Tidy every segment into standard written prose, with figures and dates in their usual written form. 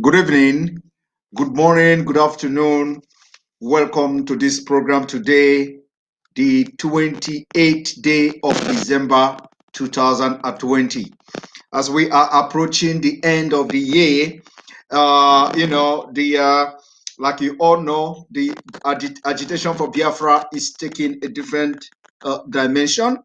Good evening, good morning, good afternoon. Welcome to this program today, the 28th day of December 2020. As we are approaching the end of the year, like you all know, the agitation for Biafra is taking a different dimension,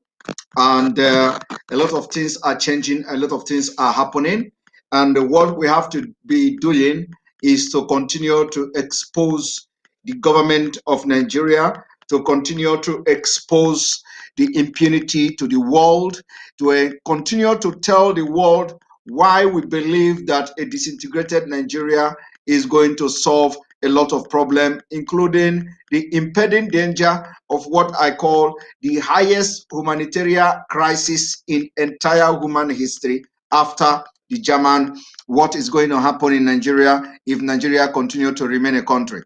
and a lot of things are changing, a lot of things are happening, and what we have to be doing is to continue to expose the government of Nigeria, to continue to expose the impunity to the world, to continue to tell the world why we believe that a disintegrated Nigeria is going to solve a lot of problems, including the impending danger of what I call the highest humanitarian crisis in entire human history after the German. What is going to happen in Nigeria if Nigeria continue to remain a country?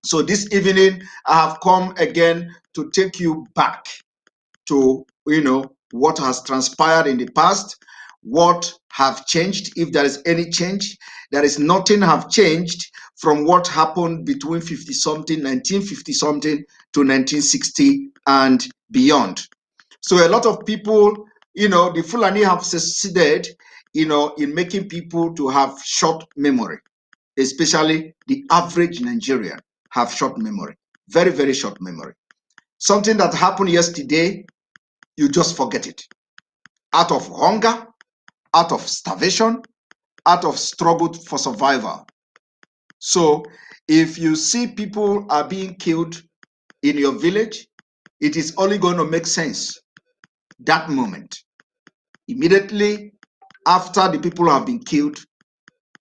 So this evening, I have come again to take you back to what has transpired in the past, what have changed, if there is any change. There is nothing have changed from what happened between 50 something 1950 something to 1960 and beyond. So a lot of people, the Fulani have succeeded in making people to have short memory, especially the average Nigerian have short memory, very, very short memory. Something that happened yesterday, you just forget it. Out of hunger, out of starvation, out of struggle for survival. So if you see people are being killed in your village, it is only going to make sense that moment. Immediately after the people have been killed,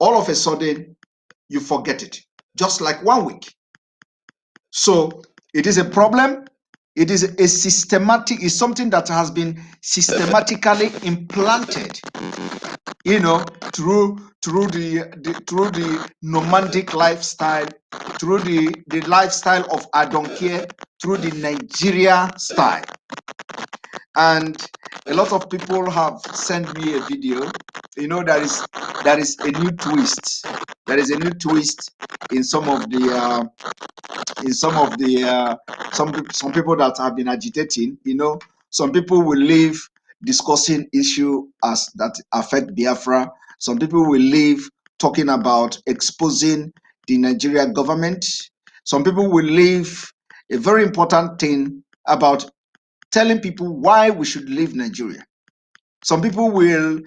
all of a sudden you forget it, just like 1 week. So it is a problem. It is a systematic, it's something that has been systematically implanted, through the nomadic lifestyle, through the lifestyle of I don't care, through the Nigeria style. And a lot of people have sent me a video. There is a new twist. There is a new twist in some of the some people that have been agitating. Some people will leave discussing issue as that affect Biafra. Some people will leave talking about exposing the Nigeria government. Some people will leave a very important thing about telling people why we should leave Nigeria. Some people will,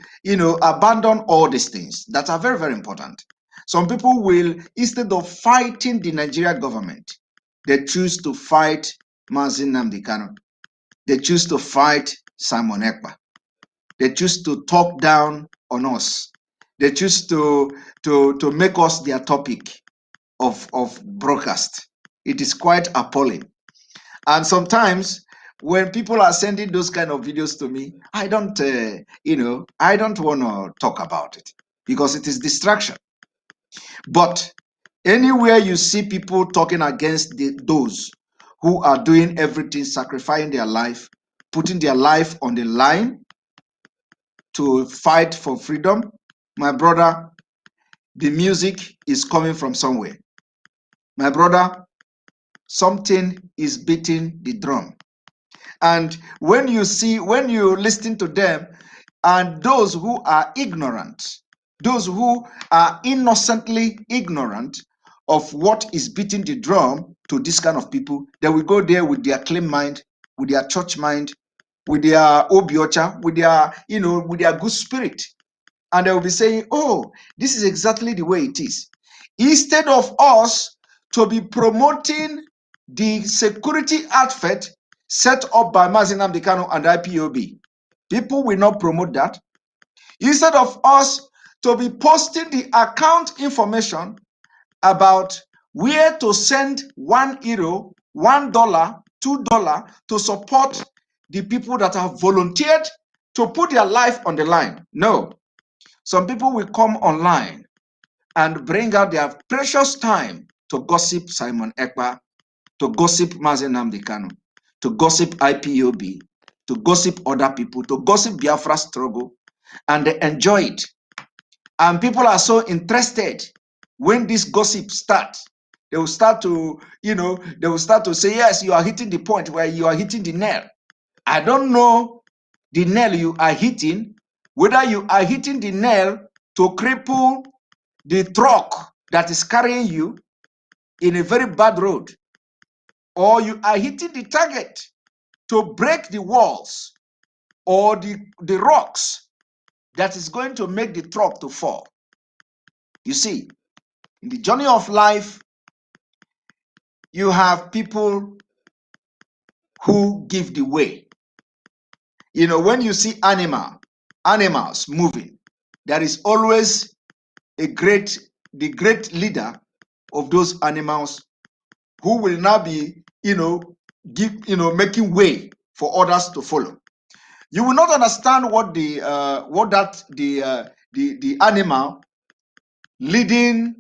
abandon all these things that are very, very important. Some people will, instead of fighting the Nigeria government, they choose to fight Mazi NnamdiKanu. They choose to fight Simon Ekpa. They choose to talk down on us. They choose to make us their topic of broadcast. It is quite appalling. And sometimes when people are sending those kind of videos to me, I don't want to talk about it because it is distraction. But anywhere you see people talking against those who are doing everything, sacrificing their life, putting their life on the line to fight for freedom, my brother, the music is coming from somewhere. My brother, something is beating the drum. And when you listen to them, and those who are ignorant, those who are innocently ignorant of what is beating the drum to this kind of people, they will go there with their clean mind, with their church mind, with their obiocha, with their good spirit. And they will be saying, oh, this is exactly the way it is. Instead of us to be promoting the security outfit set up by Mazi NnamdiKanu and IPob, people will not promote that. Instead of us to be posting the account information about where to send €1, $1, $2 to support the people that have volunteered to put their life on the line. No. Some people will come online and bring out their precious time to gossip Simon Ekpa, to gossip Mazi NnamdiKanu, to gossip IPob, to gossip other people, to gossip Biafra struggle, and they enjoy it. And people are so interested when this gossip starts. They will start to, they will start to say, yes, you are hitting the point where you are hitting the nail. I don't know the nail you are hitting, whether you are hitting the nail to cripple the truck that is carrying you in a very bad road, or you are hitting the target to break the walls or the rocks that is going to make the truck to fall. You see, in the journey of life, you have people who give the way. When you see animals moving, there is always the great leader of those animals who will now be, making way for others to follow. You will not understand what the animal leading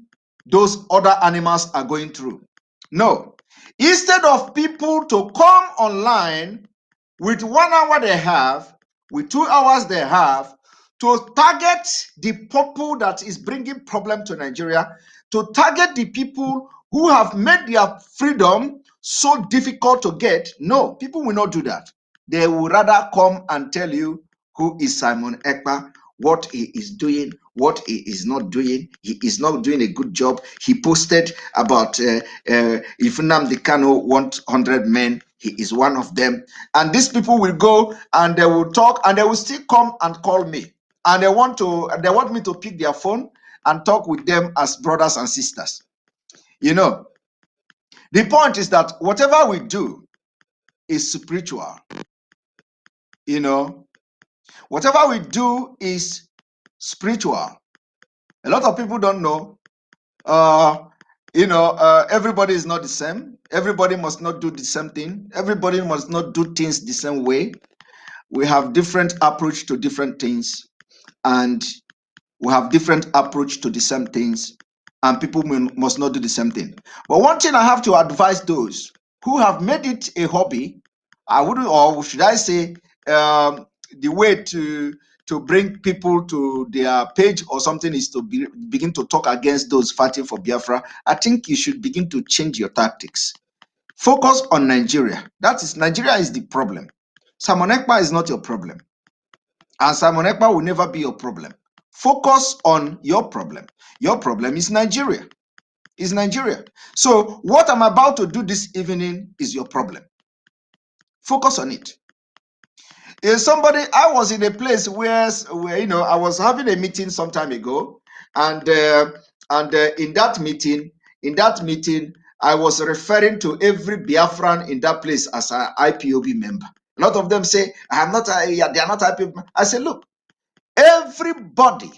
those other animals are going through. No. Instead of people to come online with 1 hour they have, with 2 hours they have, to target the people that is bringing problem to Nigeria, to target the people who have made their freedom so difficult to get. No, people will not do that. They will rather come and tell you who is Simon Ekpa, what he is doing, what he is not doing. He is not doing a good job. He posted about if NnamdiKanu wants 100 men, he is one of them. And these people will go and they will talk and they will still come and call me. And they want me to pick their phone and talk with them as brothers and sisters. The point is that whatever we do is spiritual. Whatever we do is spiritual. A lot of people don't know. Everybody is not the same. Everybody must not do the same thing. Everybody must not do things the same way. We have different approach to different things, and we have different approach to the same things, and people must not do the same thing. But one thing I have to advise those who have made it a hobby, or should I say, the way to bring people to their page or something is to begin to talk against those fighting for Biafra. I think you should begin to change your tactics. Focus on Nigeria. Nigeria is the problem. Simon Ekpa is not your problem. And Simon Ekpa will never be your problem. Focus on your problem. Your problem is Nigeria. So what I'm about to do this evening is your problem. Focus on it. I was in a place where I was having a meeting some time ago, and in that meeting, I was referring to every Biafran in that place as an IPob member. A lot of them say, they are not IPob. I say, look, everybody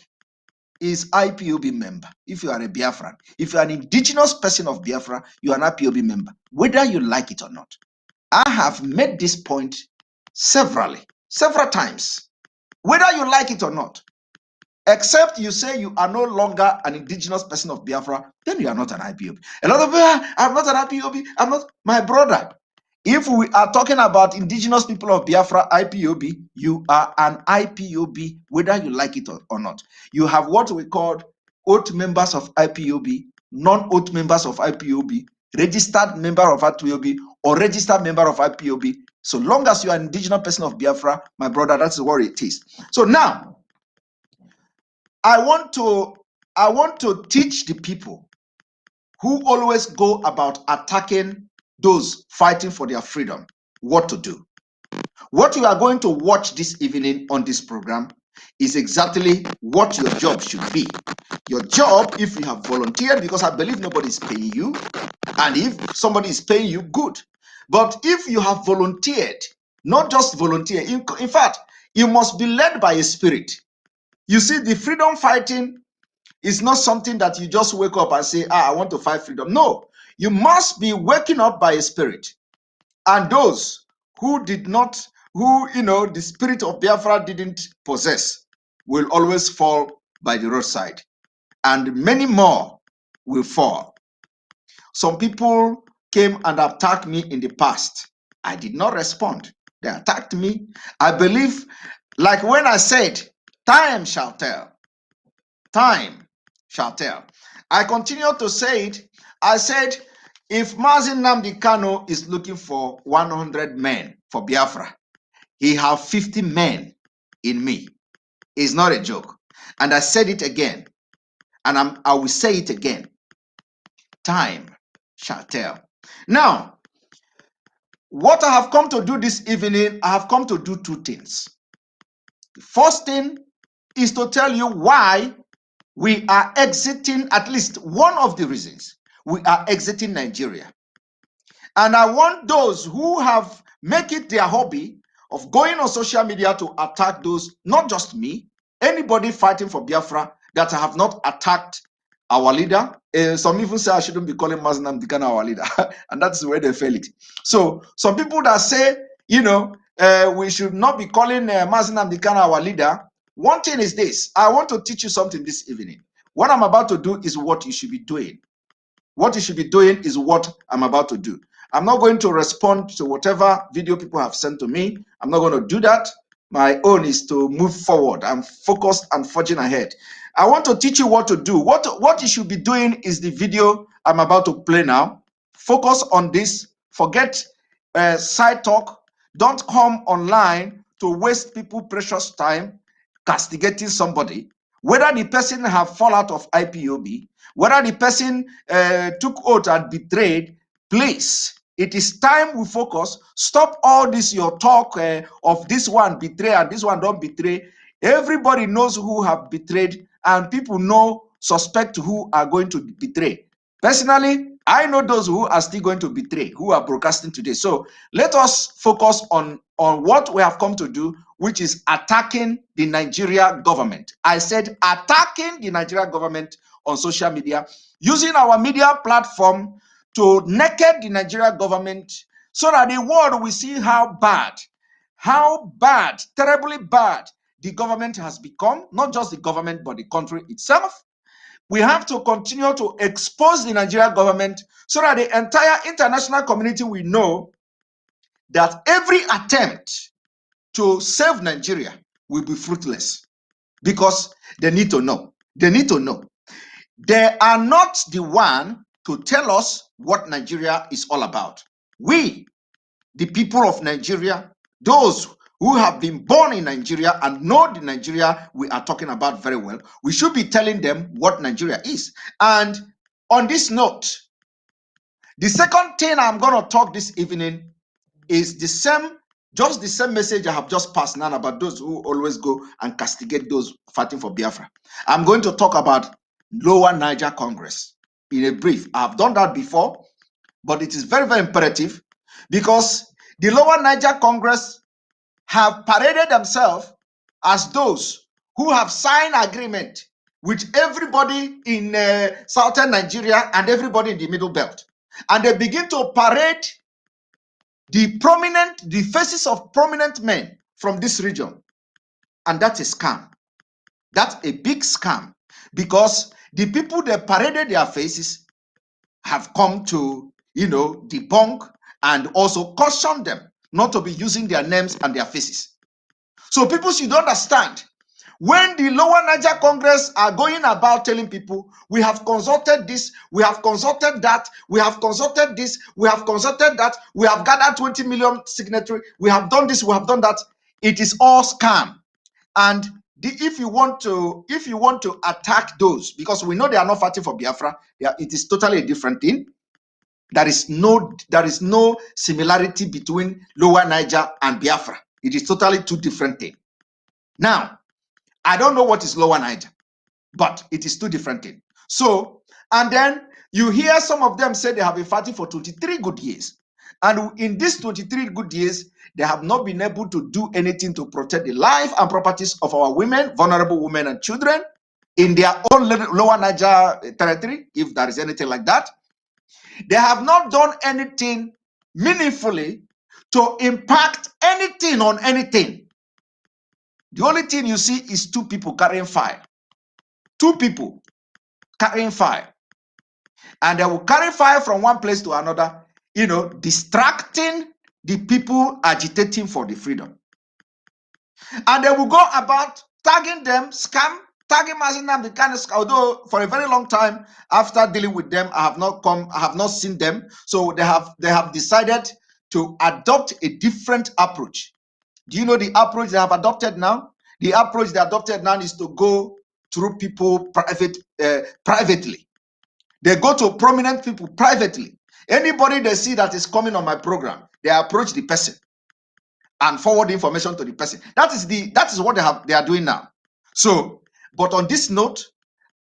is IPob member. If you are a Biafran, if you are an indigenous person of Biafra, you are an IPob member, whether you like it or not. I have made this point several times, whether you like it or not. Except you say you are no longer an indigenous person of Biafra, then you are not an IPob. A lot of people, I'm not an IPob, I'm not, my brother. If we are talking about indigenous people of Biafra, IPob, you are an IPob, whether you like it or not. You have what we call oath members of IPob, non-oath members of IPob, registered member of IPob, or registered member of IPob. So long as you are an indigenous person of Biafra, my brother, that's what it is. So now, I want to teach the people who always go about attacking those fighting for their freedom what to do. What you are going to watch this evening on this program is exactly what your job should be. Your job, if you have volunteered, because I believe nobody is paying you, and if somebody is paying you, good. But if you have volunteered, not just volunteer, in fact, you must be led by a spirit. You see, the freedom fighting is not something that you just wake up and say, I want to fight freedom. No, you must be waking up by a spirit. And those who did not, the spirit of Biafra didn't possess, will always fall by the roadside. And many more will fall. Some people came and attacked me in the past. I did not respond. They attacked me. I believe, like when I said, time shall tell. Time shall tell. I continue to say it. I said, if Mazi NnamdiKanu is looking for 100 men for Biafra, he have 50 men in me. It's not a joke. And I said it again, and I will say it again. Time shall tell. Now, what I have come to do this evening, I have come to do two things. The first thing is to tell you why we are exiting, at least one of the reasons we are exiting Nigeria. And I want those who have make it their hobby of going on social media to attack those, not just me, anybody fighting for Biafra that have not attacked our leader. Some even say I shouldn't be calling Mazi NnamdiKanu our leader, and that's where they fail it. So some people that say, we should not be calling Mazi NnamdiKanu our leader. One thing is this: I want to teach you something this evening. What I'm about to do is what you should be doing. What you should be doing is what I'm about to do. I'm not going to respond to whatever video people have sent to me. I'm not going to do that. My own is to move forward. I'm focused and forging ahead. I want to teach you what to do. What you should be doing is the video I'm about to play now. Focus on this. Forget side talk. Don't come online to waste people precious time castigating somebody. Whether the person have fall out of IPob, whether the person took oath and betrayed, please, it is time we focus. Stop all this your talk of this one betray and this one don't betray. Everybody knows who have betrayed, and people know, suspect who are going to betray. Personally, I know those who are still going to betray, who are broadcasting today. So let us focus on what we have come to do, which is attacking the Nigeria government. I said attacking the Nigeria government on social media, using our media platform to naked the Nigeria government so that the world will see how bad, terribly bad the government has become. Not just the government, but the country itself. We have to continue to expose the Nigeria government so that the entire international community will know that every attempt to save Nigeria will be fruitless, because they need to know. They need to know. They are not the one to tell us what Nigeria is all about. We, the people of Nigeria, those who have been born in Nigeria and know the Nigeria we are talking about very well, we should be telling them what Nigeria is. And on this note, the second thing I'm going to talk this evening is the same, just the same message I have just passed now about those who always go and castigate those fighting for Biafra. I'm going to talk about Lower Niger Congress in a brief. I've done that before, but it is very, very imperative, because the Lower Niger Congress have paraded themselves as those who have signed agreement with everybody in southern Nigeria and everybody in the Middle Belt. And they begin to parade the faces of prominent men from this region. And that's a scam. That's a big scam, because the people that paraded their faces have come to, debunk and also caution them not to be using their names and their faces. So people should understand, when the Lower Niger Congress are going about telling people, we have consulted this, we have consulted that, we have consulted this, we have consulted that, we have gathered 20 million signatories, we have done this, we have done that, it is all scam. And if you want to attack those, because we know they are not fighting for Biafra, it is totally a different thing. There is no similarity between Lower Niger and Biafra. It is totally two different things. Now, I don't know what is Lower Niger, but it is two different things. So, and then you hear some of them say they have been fighting for 23 good years. And in these 23 good years, they have not been able to do anything to protect the life and properties of our women, vulnerable women and children in their own Lower Niger territory, if there is anything like that. They have not done anything meaningfully to impact anything on anything. The only thing you see is two people carrying fire. Two people carrying fire. And they will carry fire from one place to another, distracting the people agitating for the freedom. And they will go about tagging them scam, tagging Mazi NnamdiKanu, although for a very long time after dealing with them, I have not seen them. So they have decided to adopt a different approach. Do you know the approach they have adopted now? The approach they adopted now is to go through people privately. They go to prominent people privately. Anybody they see that is coming on my program, they approach the person and forward information to the person. That is what they are doing now. So, but on this note,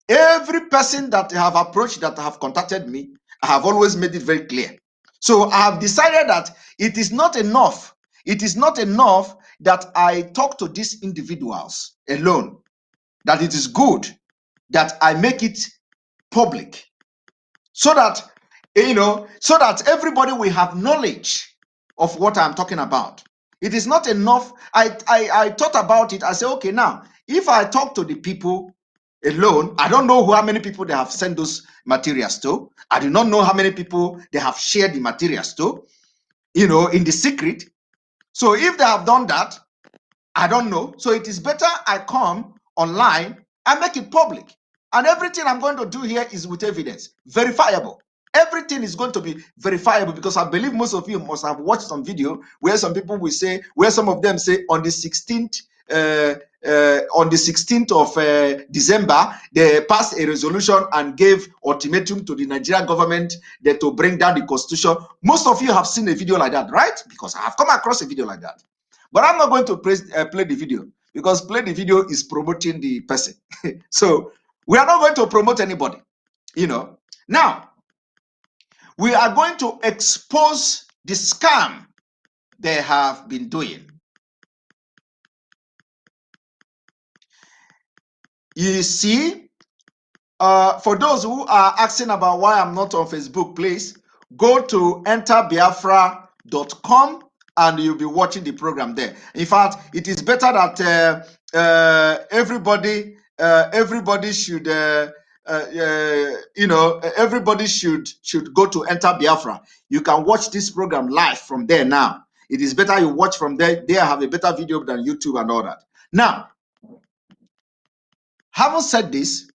every person that have approached, that have contacted me, I have always made it very clear. So I have decided that it is not enough. It is not enough that I talk to these individuals alone. That it is good that I make it public, so that so that everybody will have knowledge of what I'm talking about. It is not enough. I thought about it. I said, okay, now if I talk to the people alone, I don't know how many people they have sent those materials to. I do not know how many people they have shared the materials to, in the secret. So if they have done that, I don't know. So it is better I come online and make it public. And everything I'm going to do here is with evidence, verifiable. Everything is going to be verifiable, because I believe most of you must have watched some video where some people will say, where some of them say on the 16th of December, they passed a resolution and gave ultimatum to the Nigerian government that to bring down the constitution. Most of you have seen a video like that, right? Because I have come across a video like that. But I'm not going to play the video, because play the video is promoting the person. So we are not going to promote anybody, Now, we are going to expose the scam they have been doing. You see, for those who are asking about why I'm not on Facebook, please go to enterbiafra.com and you'll be watching the program there. In fact, it is better that everybody should everybody should go to Enter Biafra. You can watch this program live from there now. It is better you watch from there. They have a better video than YouTube and all that. Now, having said this,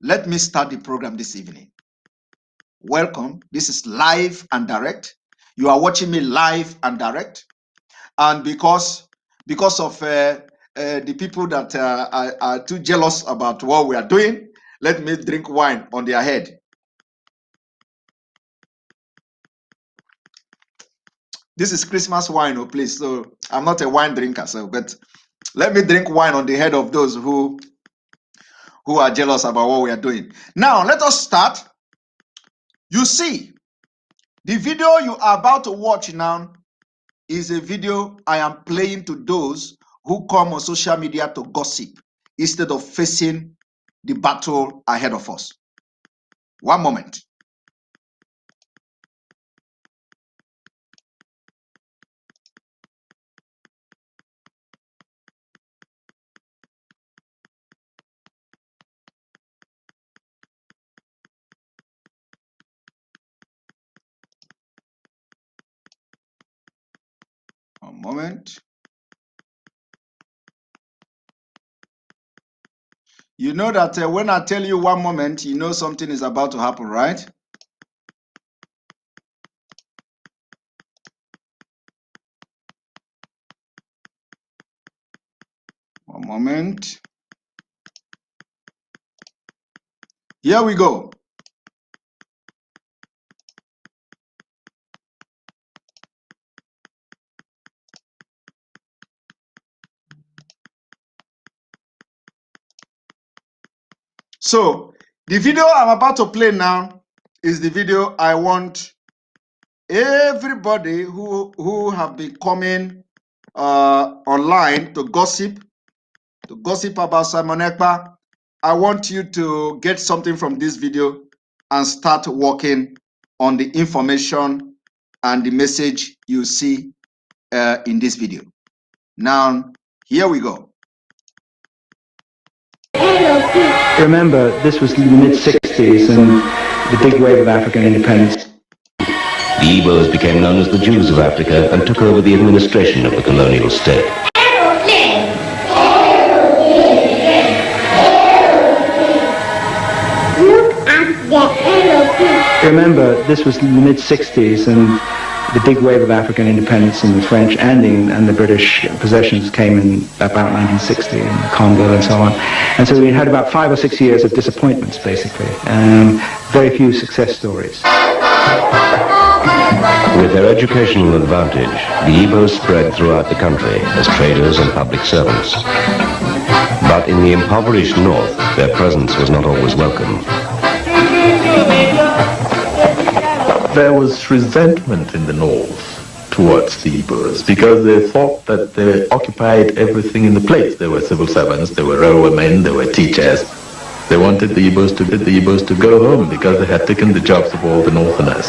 let me start the program this evening. Welcome. This is live and direct. You are watching me live and direct. And because of the people that are too jealous about what we are doing, let me drink wine on their head. This is Christmas wine, oh please. So I'm not a wine drinker, but let me drink wine on the head of those who are jealous about what we are doing. Now, let us start. You see, the video you are about to watch now is a video I am playing to those who come on social media to gossip instead of facing the battle ahead of us. One moment. One moment. You know that when I tell you one moment, you know something is about to happen, right? One moment. Here we go. So the video I'm about to play now is the video I want everybody who have been coming online to gossip about Simon Ekpa. I want you to get something from this video and start working on the information and the message you see in this video. Now, here we go. Remember, this was the mid-60s and the big wave of African independence. The Igbos became known as the Jews of Africa and took over the administration of the colonial state. Remember, this was the mid-60s, and the big wave of African independence in the French and the British possessions came in about 1960 in Congo and so on. And so we had about 5 or 6 years of disappointments, basically, and very few success stories. With their educational advantage, the Igbos spread throughout the country as traders and public servants. But in the impoverished north, their presence was not always welcome. There was resentment in the north towards the Igbos because they thought that they occupied everything in the place. There were civil servants, there were railway men, there were teachers. They wanted the Igbos to go home because they had taken the jobs of all the northerners.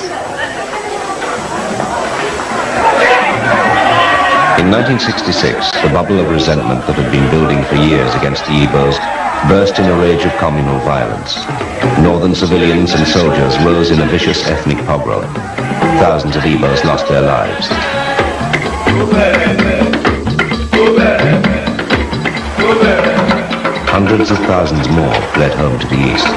In 1966, the bubble of resentment that had been building for years against the Igbos burst in a rage of communal violence. Northern civilians and soldiers rose in a vicious ethnic pogrom. Thousands of Igbos lost their lives. Hundreds of thousands more fled home to the east.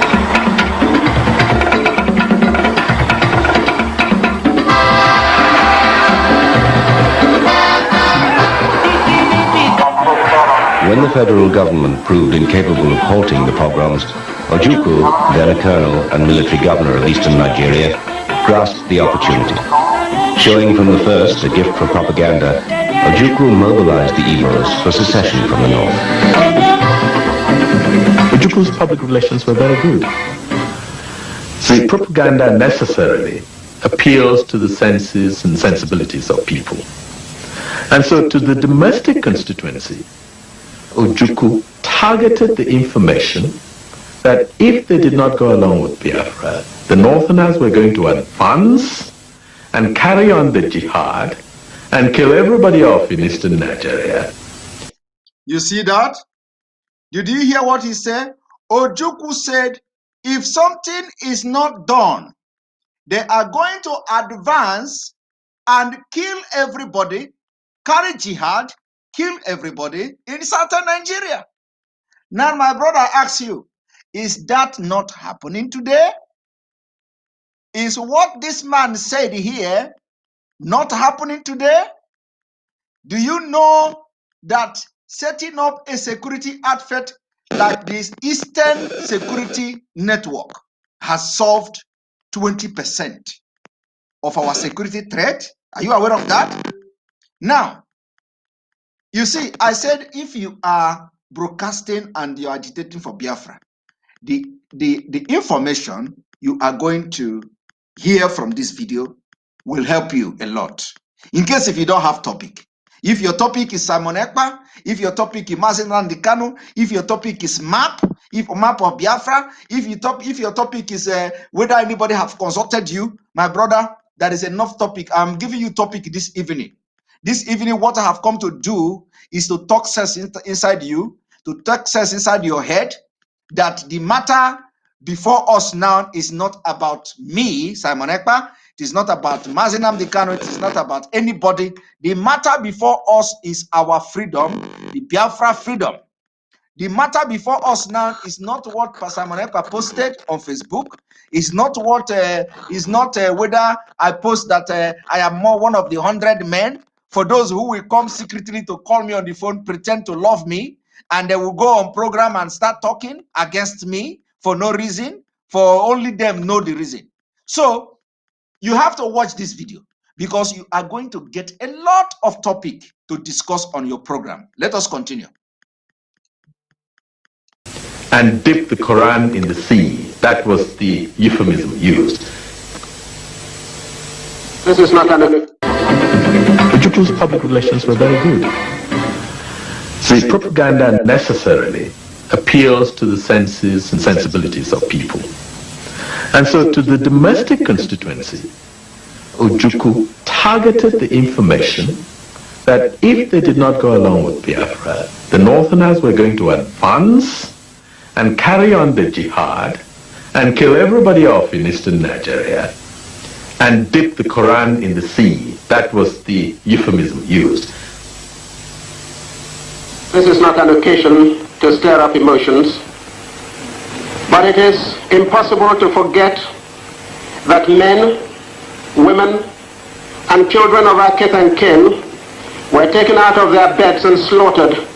When the federal government proved incapable of halting the pogroms, Ojukwu, then a colonel and military governor of eastern Nigeria, grasped the opportunity. Showing from the first a gift for propaganda, Ojukwu mobilized the Igbos for secession from the north. Ojukwu's public relations were very good. The propaganda necessarily appeals to the senses and sensibilities of people. And so to the domestic constituency, Ojukwu targeted the information that if they did not go along with Biafra, the northerners were going to advance and carry on the jihad and kill everybody off in eastern Nigeria. You see that? Did you hear what he said? Ojukwu said, if something is not done, they are going to advance and kill everybody, carry jihad, kill everybody in southern Nigeria. Now, my brother asks you, is that not happening today? Is what this man said here not happening today? Do you know that setting up a security outfit like this Eastern Security Network has solved 20% of our security threat? Are you aware of that? Now, you see, I said if you are broadcasting and you are agitating for Biafra, the information you are going to hear from this video will help you a lot. In case if you don't have topic, if your topic is Simon Ekpa, if your topic is Mazi NnamdiKanu, if your topic is map of Biafra, if your topic is whether anybody have consulted you, my brother, there is enough topic. I'm giving you topic this evening. This evening, what I have come to do is to talk sense inside you, to talk sense inside your head, that the matter before us now is not about me, Simon Ekpa. It is not about Mazi NnamdiKanu. It is not about anybody. The matter before us is our freedom, the Biafra freedom. The matter before us now is not what Simon Ekpa posted on Facebook. It's not what whether I post that I am more one of the 100 men. For those who will come secretly to call me on the phone, pretend to love me, and they will go on program and start talking against me for no reason, for only them know the reason. So you have to watch this video because you are going to get a lot of topic to discuss on your program. Let us continue. And dip the Quran in the sea. That was the euphemism used. This is not an... Ojukwu's public relations were very good. The propaganda necessarily appeals to the senses and sensibilities of people. And so to the domestic constituency, Ojukwu targeted the information that if they did not go along with Biafra, the northerners were going to advance and carry on the jihad and kill everybody off in eastern Nigeria and dip the Quran in the sea. That was the euphemism used. This is not an occasion to stir up emotions, but it is impossible to forget that men, women, and children of our kith and kin were taken out of their beds and slaughtered.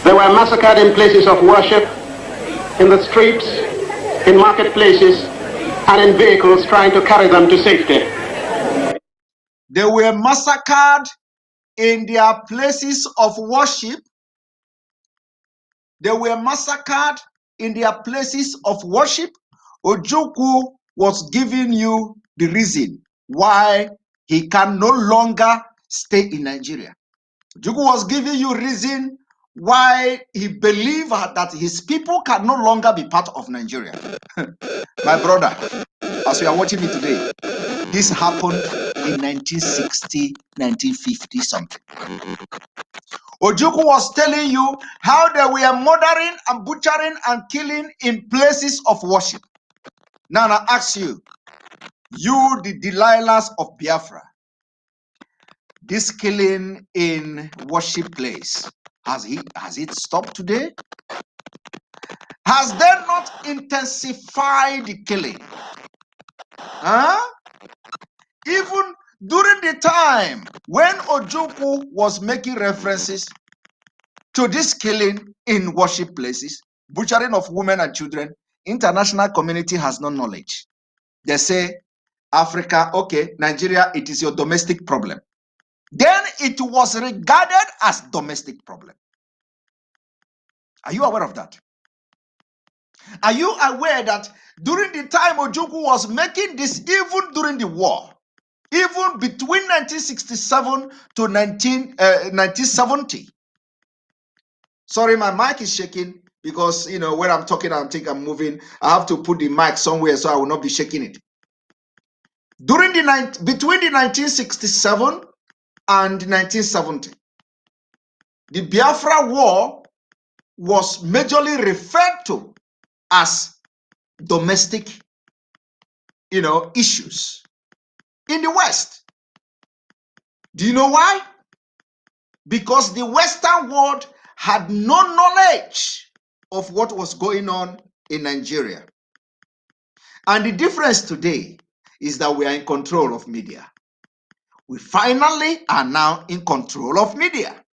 They were massacred in places of worship, in the streets, in marketplaces, and in vehicles trying to carry them to safety. They were massacred in their places of worship. They were massacred in their places of worship. Ojukwu was giving you the reason why he can no longer stay in Nigeria. Ojukwu was giving you reason why he believed that his people can no longer be part of Nigeria. My brother, as you are watching me today, this happened in 1960, 1950 something. Ojukwu was telling you how they were murdering and butchering and killing in places of worship. Now I ask you, the Delilahs of Biafra, this killing in worship place, has it stopped today? Has they not intensified the killing? Huh? Even during the time when Ojukwu was making references to this killing in worship places, butchering of women and children, international community has no knowledge. They say, Africa, okay, Nigeria, it is your domestic problem. Then it was regarded as domestic problem. Are you aware of that? Are you aware that during the time Ojukwu was making this, even during the war, even between 1967 to 1970, sorry, my mic is shaking because, when I'm talking, I think I'm moving. I have to put the mic somewhere so I will not be shaking it. Between the 1967 and 1970, the Biafra War was majorly referred to as domestic, issues in the West. Do you know why? Because the Western world had no knowledge of what was going on in Nigeria. And the difference today is that we are in control of media. We finally are now in control of media.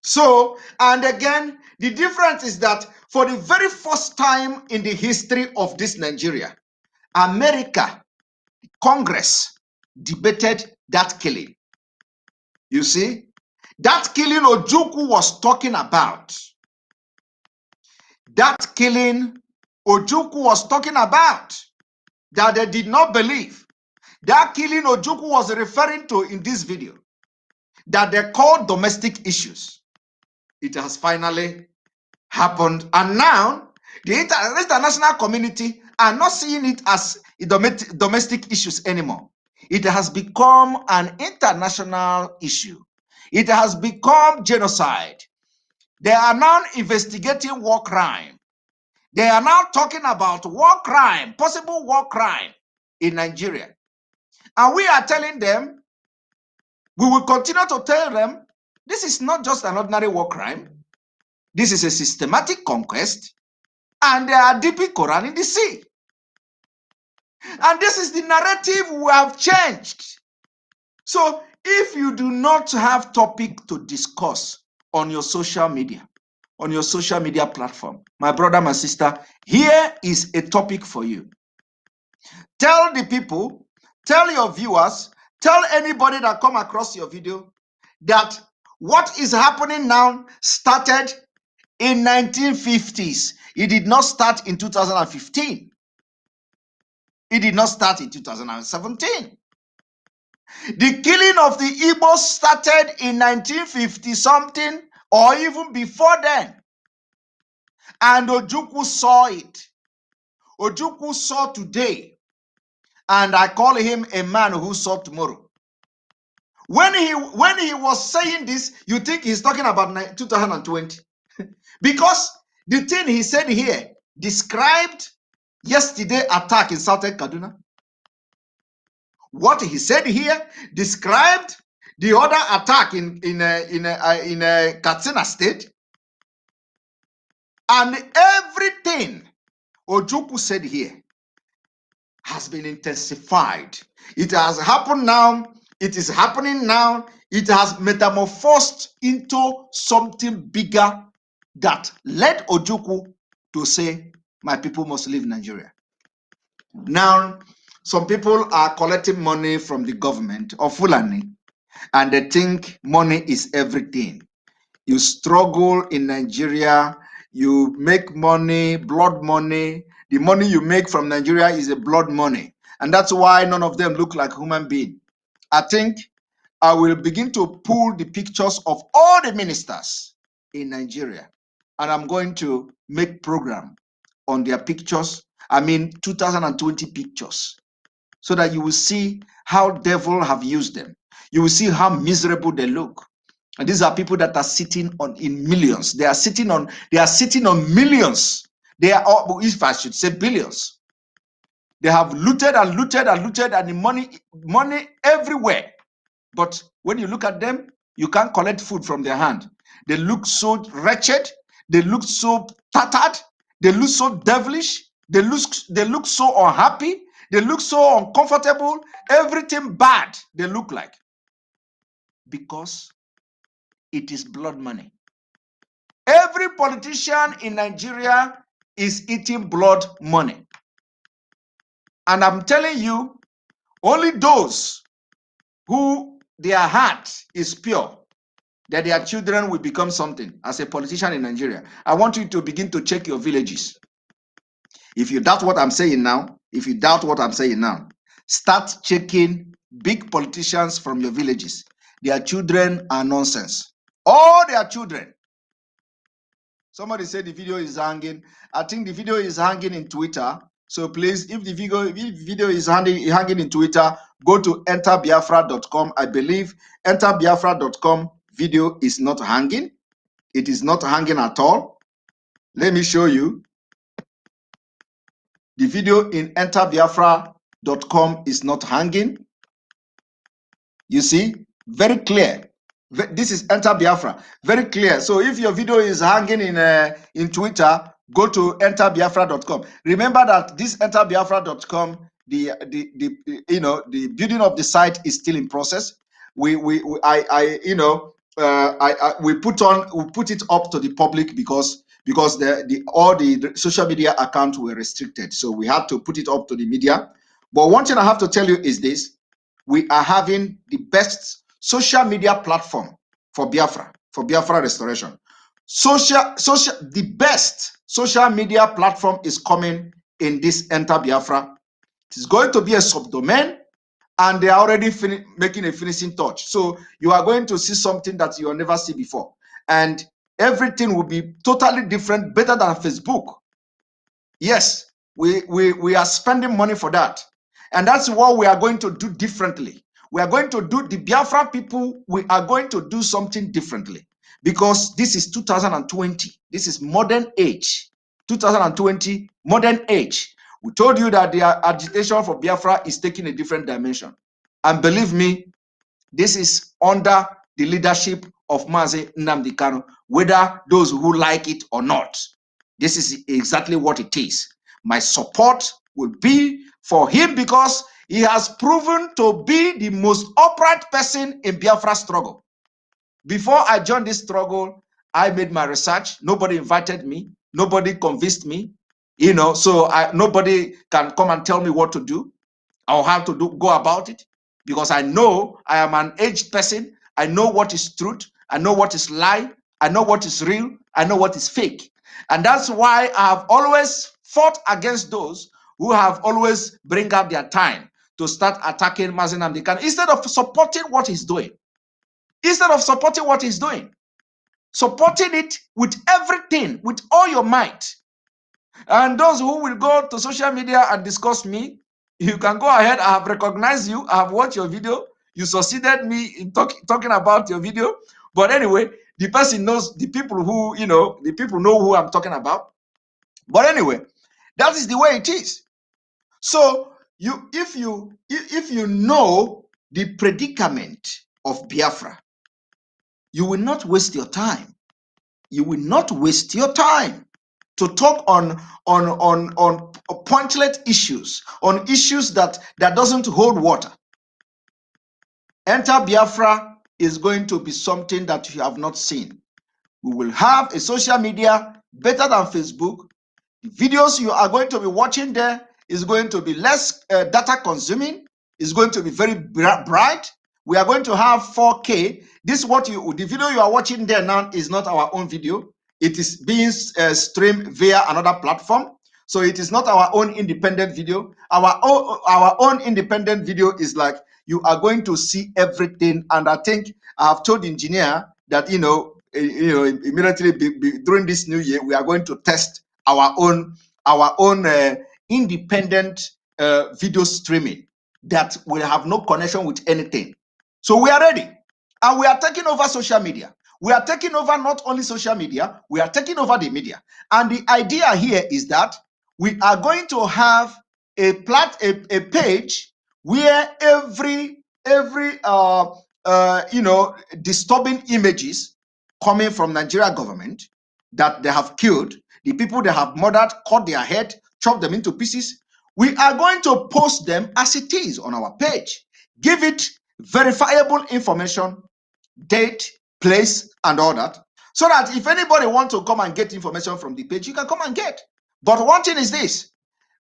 So, and again, the difference is that for the very first time in the history of this Nigeria, America, Congress, debated that killing. You see, that killing Ojukwu was talking about. That killing Ojukwu was talking about, that they did not believe. That killing Ojukwu was referring to in this video, that they called domestic issues. It has finally happened, and now the international community are not seeing it as domestic issues anymore. It has become an international issue. It has become genocide. They are now investigating war crime. They are now talking about war crime, possible war crime in Nigeria. And we are telling them, we will continue to tell them, this is not just an ordinary war crime. This is a systematic conquest, and they are dipping Quran in the sea. And this is the narrative we have changed. So if you do not have topic to discuss on your social media, platform, my brother, my sister, here is a topic for you. Tell the people, tell your viewers, tell anybody that come across your video that what is happening now started in 1950s. It did not start in 2015. It did not start in 2017. The killing of the Igbos started in 1950 something or even before then. And Ojukwu saw it. Ojukwu saw today. And I call him a man who saw tomorrow. When he was saying this, you think he's talking about 2020. Because the thing he said here described yesterday attack in southern Kaduna. What he said here described the other attack in Katsina State. And everything Ojukwu said here has been intensified. It has happened now. It is happening now. It has metamorphosed into something bigger that led Ojukwu to say, my people must leave Nigeria. Now, some people are collecting money from the government of Fulani, and they think money is everything. You struggle in Nigeria, you make money, blood money. The money you make from Nigeria is a blood money. And that's why none of them look like human beings. I think I will begin to pull the pictures of all the ministers in Nigeria. And I'm going to make program on their pictures. I mean, 2020 pictures. So that you will see how devil have used them. You will see how miserable they look. And these are people that are sitting on in millions. They are sitting on millions. They are all, if I should say billions. They have looted and looted and looted, and the money everywhere. But when you look at them, you can't collect food from their hand. They look so wretched. They look so tattered. They look so devilish. They look so unhappy. They look so uncomfortable. Everything bad they look like. Because it is blood money. Every politician in Nigeria is eating blood money. And I'm telling you, only those who their heart is pure, that their children will become something. As a politician in Nigeria, I want you to begin to check your villages. If you doubt what I'm saying now, start checking big politicians from your villages. Their children are nonsense. All their children. Somebody said the video is hanging. I think the video is hanging in Twitter. So please, if the video is hanging in Twitter, go to enterbiafra.com. I believe enterbiafra.com video is not hanging. It is not hanging at all. Let me show you. The video in enterbiafra.com is not hanging. You see, very clear. This is Enter Biafra, very clear. So if your video is hanging in Twitter, go to enterbiafra.com. Remember that this enterbiafra.com, the building of the site is still in process. We put it up to the public because all the social media accounts were restricted. So we had to put it up to the media. But one thing I have to tell you is this: we are having the best social media platform for Biafra restoration. The best social media platform is coming in this Enter Biafra. It is going to be a subdomain, and they are already making a finishing touch. So you are going to see something that you will never see before. And everything will be totally different, better than Facebook. Yes, we are spending money for that. And that's what we are going to do differently. We are going to do, the Biafra people, we are going to do something differently. Because this is 2020. This is modern age. 2020, modern age. We told you that the agitation for Biafra is taking a different dimension. And believe me, this is under the leadership of Mazi NnamdiKanu, whether those who like it or not. This is exactly what it is. My support will be for him because he has proven to be the most upright person in Biafra struggle. Before I joined this struggle, I made my research. Nobody invited me. Nobody convinced me. So nobody can come and tell me what to do. I'll have to go about it because I know I am an aged person. I know what is truth. I know what is lie. I know what is real. I know what is fake. And that's why I have always fought against those who have always bring out their time to start attacking Mazi NnamdiKanu instead of supporting what he's doing. Supporting it with everything, with all your might. And those who will go to social media and discuss me, you can go ahead. I have recognized you. I have watched your video. You succeeded me in talking about your video. But anyway, the person knows, the people who, the people know who I'm talking about. But anyway, that is the way it is. So if you know the predicament of Biafra, you will not waste your time. You will not waste your time to talk on pointless issues, on issues that doesn't hold water. Enter Biafra is going to be something that you have not seen. We will have a social media better than Facebook. The videos you are going to be watching there is going to be less data consuming. It's going to be very bright. We are going to have 4K. This the video you are watching there now is not our own video. It is being streamed via another platform. So it is not our own independent video. Our own independent video is like you are going to see everything. And I think I have told the engineer that immediately during this new year we are going to test our own independent video streaming that will have no connection with anything. So we are ready, and we are taking over social media. We are taking over not only social media, we are taking over the media. And the idea here is that we are going to have a page where every disturbing images coming from Nigeria government that they have killed, the people they have murdered, cut their head, chopped them into pieces, we are going to post them as it is on our page. Give it verifiable information, date, place, and all that, so that if anybody wants to come and get information from the page, you can come and get. But one thing is this: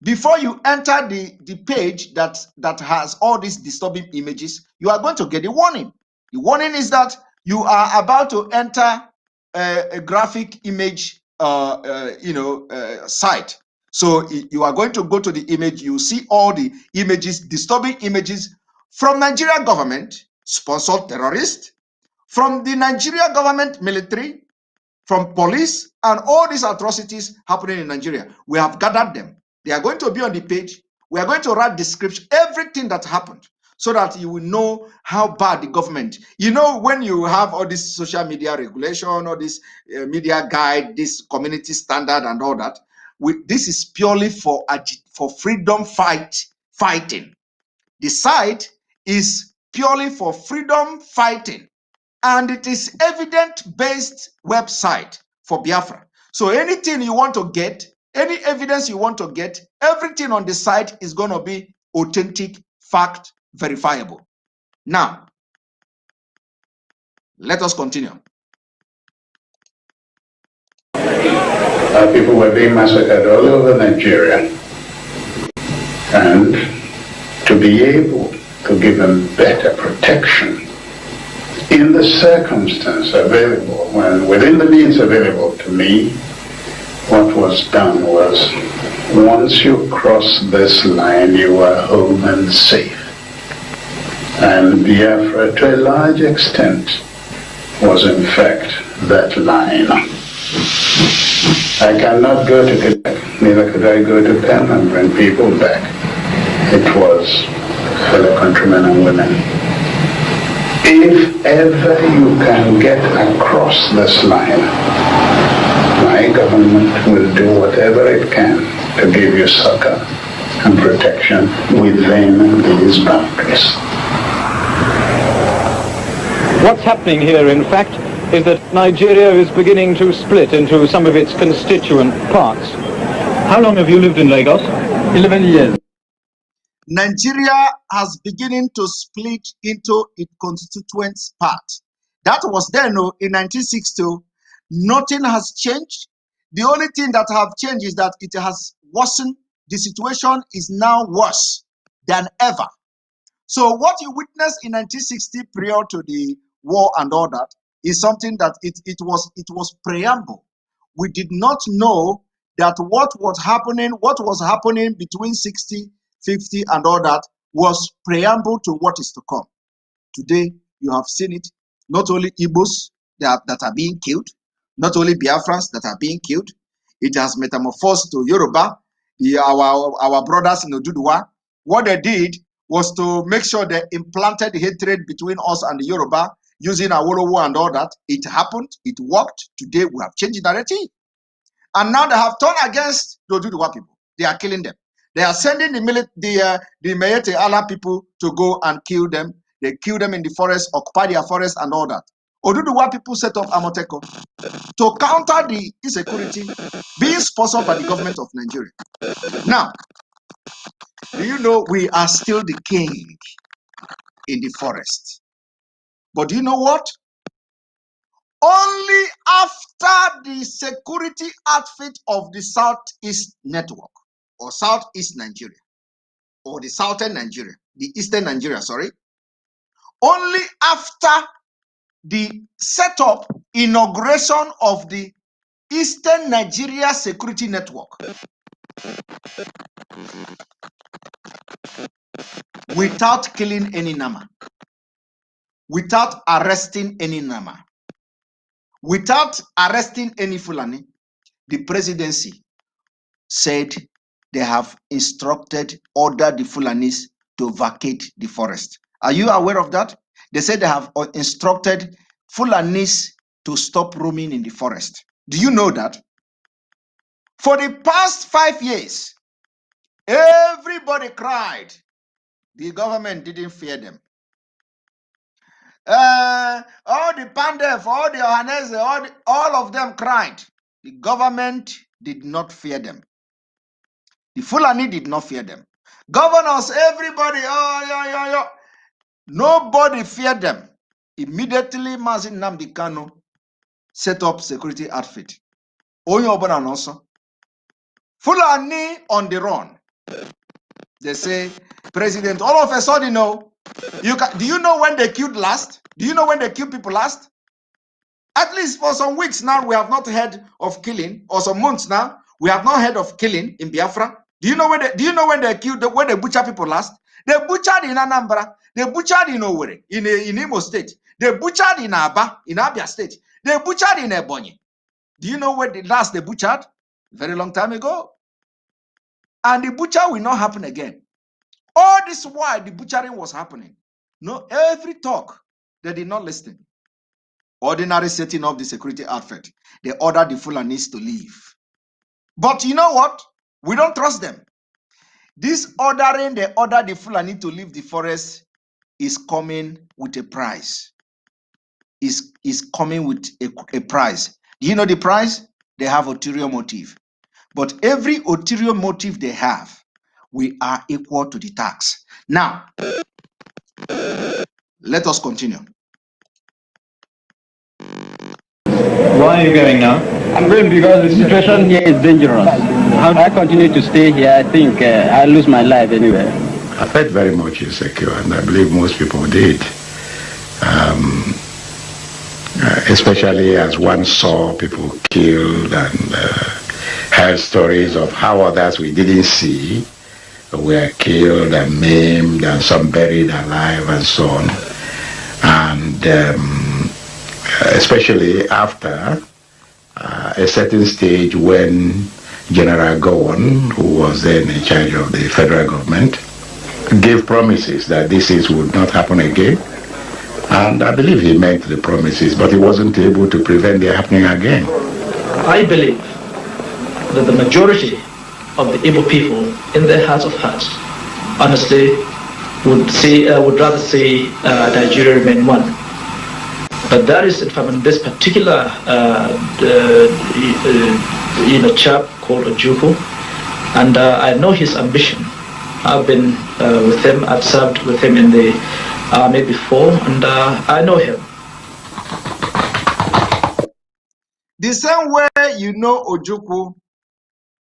before you enter the page that has all these disturbing images, you are going to get a warning. The warning is that you are about to enter a graphic image site. So you are going to go to the image, you see all the images, disturbing images from Nigeria government, sponsored terrorists, from the Nigeria government military, from police, and all these atrocities happening in Nigeria. We have gathered them. They are going to be on the page. We are going to write description, everything that happened, so that you will know how bad the government. When you have all this social media regulation, all this media guide, this community standard and all that, this is purely for freedom fighting. The site is purely for freedom fighting, and it is evidence-based website for Biafra. So anything you want to get, any evidence you want to get, everything on the site is going to be authentic, fact, verifiable. Now, let us continue. People were being massacred all over Nigeria, and to be able to give them better protection in the circumstance available, when within the means available to me, what was done was, once you cross this line, you are home and safe. And Biafra, to a large extent, was in fact that line. I cannot go to Quebec, neither could I go to Pen and bring people back. It was fellow countrymen and women. If ever you can get across this line, my government will do whatever it can to give you succor and protection within these boundaries. What's happening here, in fact, is that Nigeria is beginning to split into some of its constituent parts. How long have you lived in Lagos? 11 years. Nigeria has beginning to split into its constituent parts. That was then in 1960. Nothing has changed. The only thing that have changed is that it has worsened. The situation is now worse than ever. So what you witnessed in 1960 prior to the war and all that is something that it was preamble. We did not know that what was happening between 60, 50 and all that was preamble to what is to come. Today, you have seen it. Not only Igbos that are being killed, not only Biafrans that are being killed. It has metamorphosed to Yoruba, our brothers in Oduduwa. What they did was to make sure they implanted hatred between us and the Yoruba using Awolowo and all that. It happened. It worked. Today, we have changed the narrative. And now they have turned against the Oduduwa people. They are killing them. They are sending the Mayete Allah people to go and kill them. They kill them in the forest, occupy their forest and all that. Oduduwa people set up Amoteco to counter the insecurity being sponsored by the government of Nigeria. Now, do you know we are still the king in the forest? But do you know what? Only after the security outfit of the Southeast Network or Southeast Nigeria or the Southern Nigeria, the Eastern Nigeria, sorry, only after the setup, inauguration of the Eastern Nigeria Security Network, without killing any Nama, without arresting any Nama, without arresting any Fulani, the presidency said they have ordered the Fulanis to vacate the forest. Are you aware of that? They said they have instructed Fulanis to stop roaming in the forest. Do you know that? For the past 5 years, everybody cried. The government didn't fear them. All the Pandef, all the Ohanese, all of them cried. The government did not fear them. The Fulani did not fear them. Governors, everybody, nobody feared them. Immediately, Mazi NnamdiKanu set up security outfit. Oyobana also. Fulani on the run. They say, President, all of a sudden, do you know when they killed last? Do you know when they killed people last? At least for some weeks now, we have not heard of killing, or some months now, we have not heard of killing in Biafra. Do you know when they killed, when they butcher people last? They butchered in Anambra, they butchered in Owerri, in Imo State, they butchered in Aba, in Abia State, they butchered in Ebonyi. Do you know when the last they butchered? Very long time ago. And the butcher will not happen again. All this while the butchering was happening. No, every talk, they did not listen. Ordinary setting of the security outfit. They ordered the Fulanis to leave. But you know what? We don't trust them. This ordering, they order the Fulani to leave the forest is coming with a price. Is coming with a price. Do you know the price? They have ulterior motive. But every ulterior motive they have, we are equal to the tax. Now, let us continue. Why are you going now? I'm going because the situation here is dangerous. How do I continue to stay here? I think I'll lose my life anyway. I felt very much insecure, and I believe most people did. Especially as one saw people killed and heard stories of how others we didn't see were killed and maimed and some buried alive and so on. And especially after a certain stage when General Gowon, who was then in charge of the federal government, gave promises that this would not happen again. And I believe he meant the promises, but he wasn't able to prevent their happening again. I believe that the majority of the Igbo people, in their hearts of hearts, honestly, would rather see Nigeria remain one. But that is, in fact, this particular chap called Ojukwu, and I know his ambition. I've been with him. I've served with him in the army before, and I know him. The same way you know Ojukwu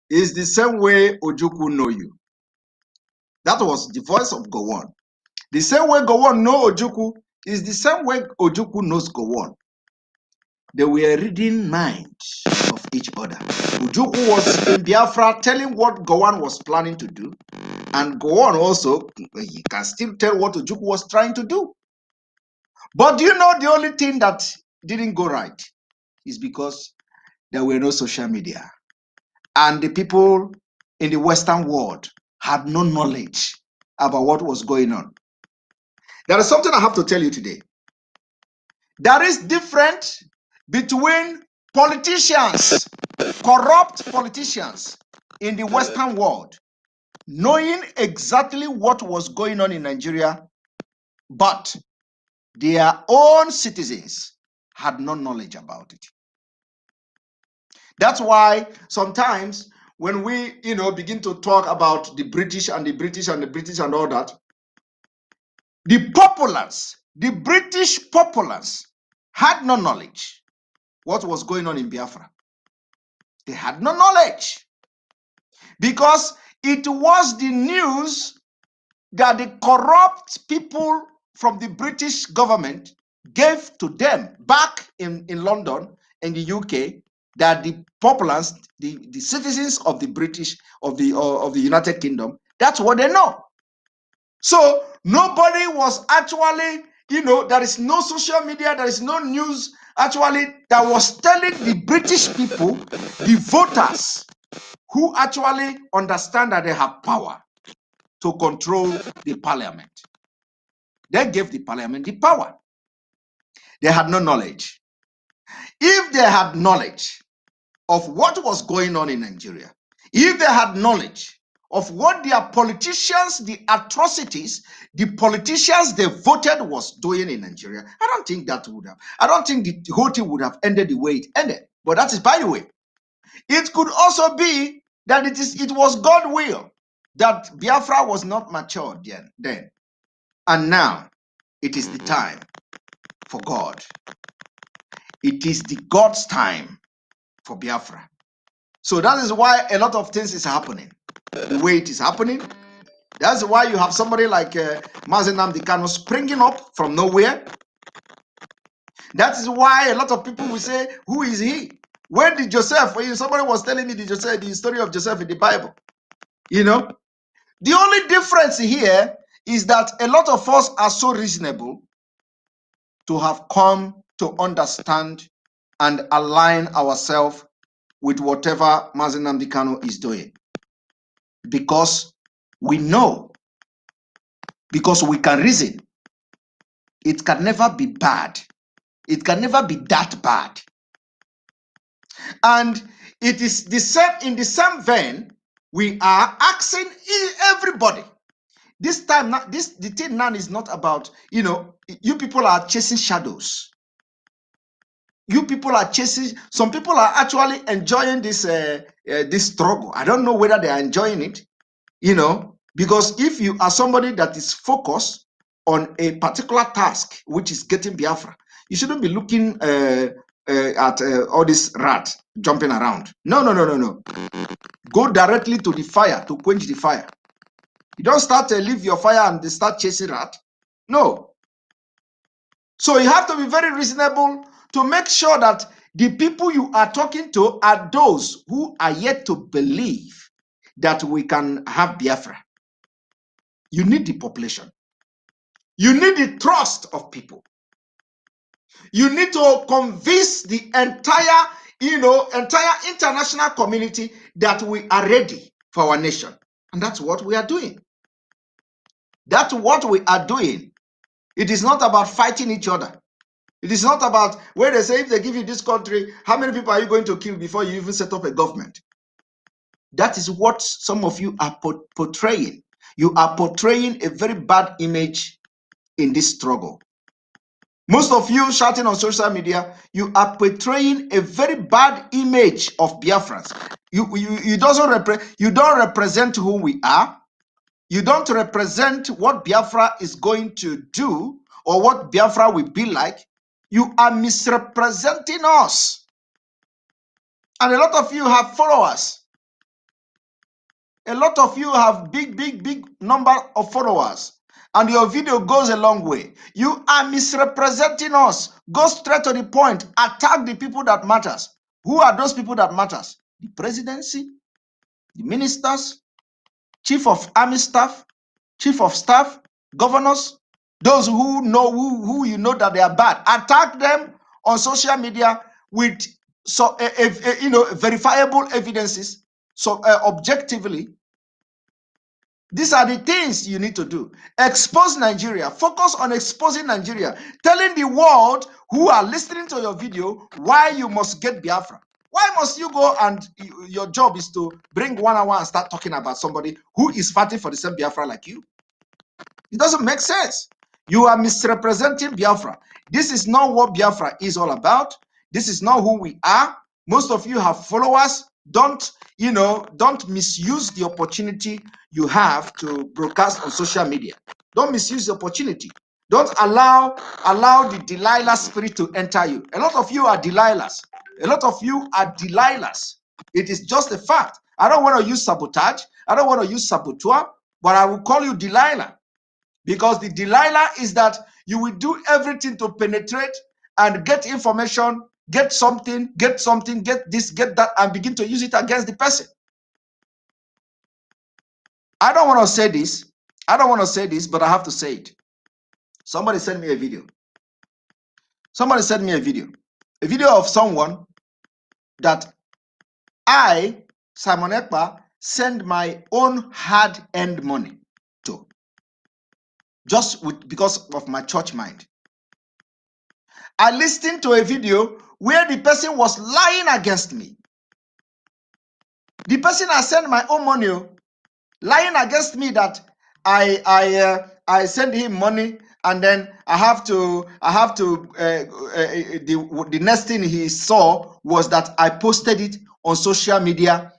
is the same way Ojukwu know you. That was the voice of Gowon. The same way Gowon know Ojukwu is the same way Ojukwu knows Gowon. They were reading minds of each other. Ojukwu was in Biafra telling what Gowon was planning to do, and Gowon also, he can still tell what Ojukwu was trying to do. But do you know the only thing that didn't go right is because there were no social media, and the people in the Western world had no knowledge about what was going on. There is something I have to tell you today. There is difference between politicians, corrupt politicians in the Western world, knowing exactly what was going on in Nigeria, but their own citizens had no knowledge about it. That's why sometimes when we, begin to talk about the British and the British and the British and all that, the populace, the British populace had no knowledge what was going on in Biafra. They had no knowledge because it was the news that the corrupt people from the British government gave to them back in London and the UK, that the populace, the citizens of the British, of the United Kingdom, that's what they know. So nobody was actually, there is no social media, there is no news actually that was telling the British people, the voters, who actually understand that they have power to control the parliament. They gave the parliament the power. They had no knowledge. If they had knowledge of what was going on in Nigeria, if they had knowledge of what their politicians, the atrocities, the politicians they voted was doing in Nigeria, I don't think that would have, I don't think the whole thing would have ended the way it ended. But that is by the way. It could also be that it was God's will that Biafra was not matured then. And now it is the time for God. It is the God's time for Biafra. So that is why a lot of things is happening. The way it is happening. That's why you have somebody like Mazi NnamdiKanu springing up from nowhere. That is why a lot of people will say, who is he? When did Joseph, somebody was telling me the story of Joseph in the Bible. The only difference here is that a lot of us are so reasonable to have come to understand and align ourselves with whatever Mazi NnamdiKanu is doing. Because we know, because we can reason, it can never be bad. It can never be that bad. And it is the same, in the same vein, we are asking everybody. This time, the thing now is not about, you people are chasing shadows. You people are chasing, some people are actually enjoying this struggle. I don't know whether they are enjoying it, because if you are somebody that is focused on a particular task, which is getting Biafra, you shouldn't be looking at all this rat jumping around. No. Go directly to the fire to quench the fire. You don't start to leave your fire and start chasing rat. No. So you have to be very reasonable to make sure that the people you are talking to are those who are yet to believe that we can have Biafra. You need the population. You need the trust of people. You need to convince the entire international community that we are ready for our nation. And that's what we are doing. That's what we are doing. It is not about fighting each other. It is not about where they say if they give you this country, how many people are you going to kill before you even set up a government? That is what some of you are portraying. You are portraying a very bad image in this struggle. Most of you shouting on social media, you are portraying a very bad image of Biafrans. You don't represent who we are. You don't represent what Biafra is going to do or what Biafra will be like. You are misrepresenting us. And a lot of you have followers. A lot of you have big number of followers. And your video goes a long way. You are misrepresenting us. Go straight to the point. Attack the people that matters. Who are those people that matters? The presidency, the ministers, chief of army staff, chief of staff, governors, those who know who you know that they are bad. Attack them on social media with verifiable evidences, objectively. These are the things you need to do. Expose Nigeria. Focus on exposing Nigeria. Telling the world who are listening to your video why you must get Biafra. Why must you go and your job is to bring 1 hour and start talking about somebody who is fighting for the same Biafra like you? It doesn't make sense. You are misrepresenting Biafra. This is not what Biafra is all about. This is not who we are. Most of you have followers. Don't misuse the opportunity you have to broadcast on social media. Don't misuse the opportunity. Don't allow the Delilah spirit to enter you. A lot of you are Delilahs. A lot of you are Delilahs. It is just a fact. I don't want to use sabotage. I don't want to use saboteur, but I will call you Delilah. Because the Delilah is that you will do everything to penetrate and get information, get something, get this, get that, and begin to use it against the person. I don't want to say this. I don't want to say this, but I have to say it. Somebody sent me a video. Somebody sent me a video of someone that I, Simon Ekpa, send my own hard-earned money to, just because of my church mind. I listened to a video where the person was lying against me. The person I sent my own money, lying against me that I send him money, and then the next thing he saw was that I posted it on social media.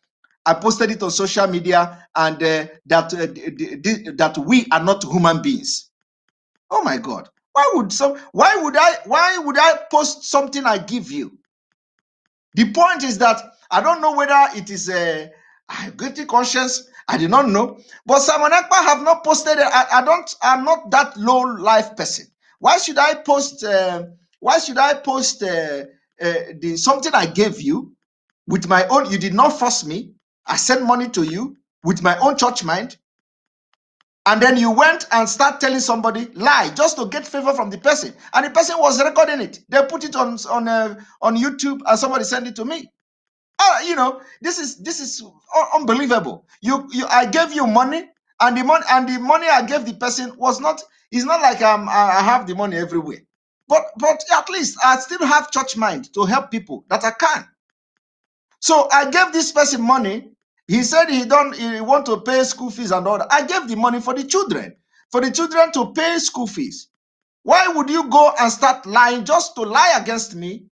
I posted it on social media, and that we are not human beings. Oh my God! Why would I post something I give you? The point is that I don't know whether it is a guilty conscience. I do not know. But Simon Ekpa have not posted it. I'm not that low life person. Why should I post? The something I gave you with my own? You did not force me. I sent money to you with my own church mind. And then you went and start telling somebody lie just to get favor from the person, and the person was recording it. They put it on YouTube, and somebody sent it to me. This is unbelievable. I gave you money, and the money I gave the person is not like I have the money everywhere, but at least I still have church mind to help people that I can. So I gave this person money. He said he want to pay school fees and all that. I gave the money for the children to pay school fees. Why would you go and start lying just to lie against me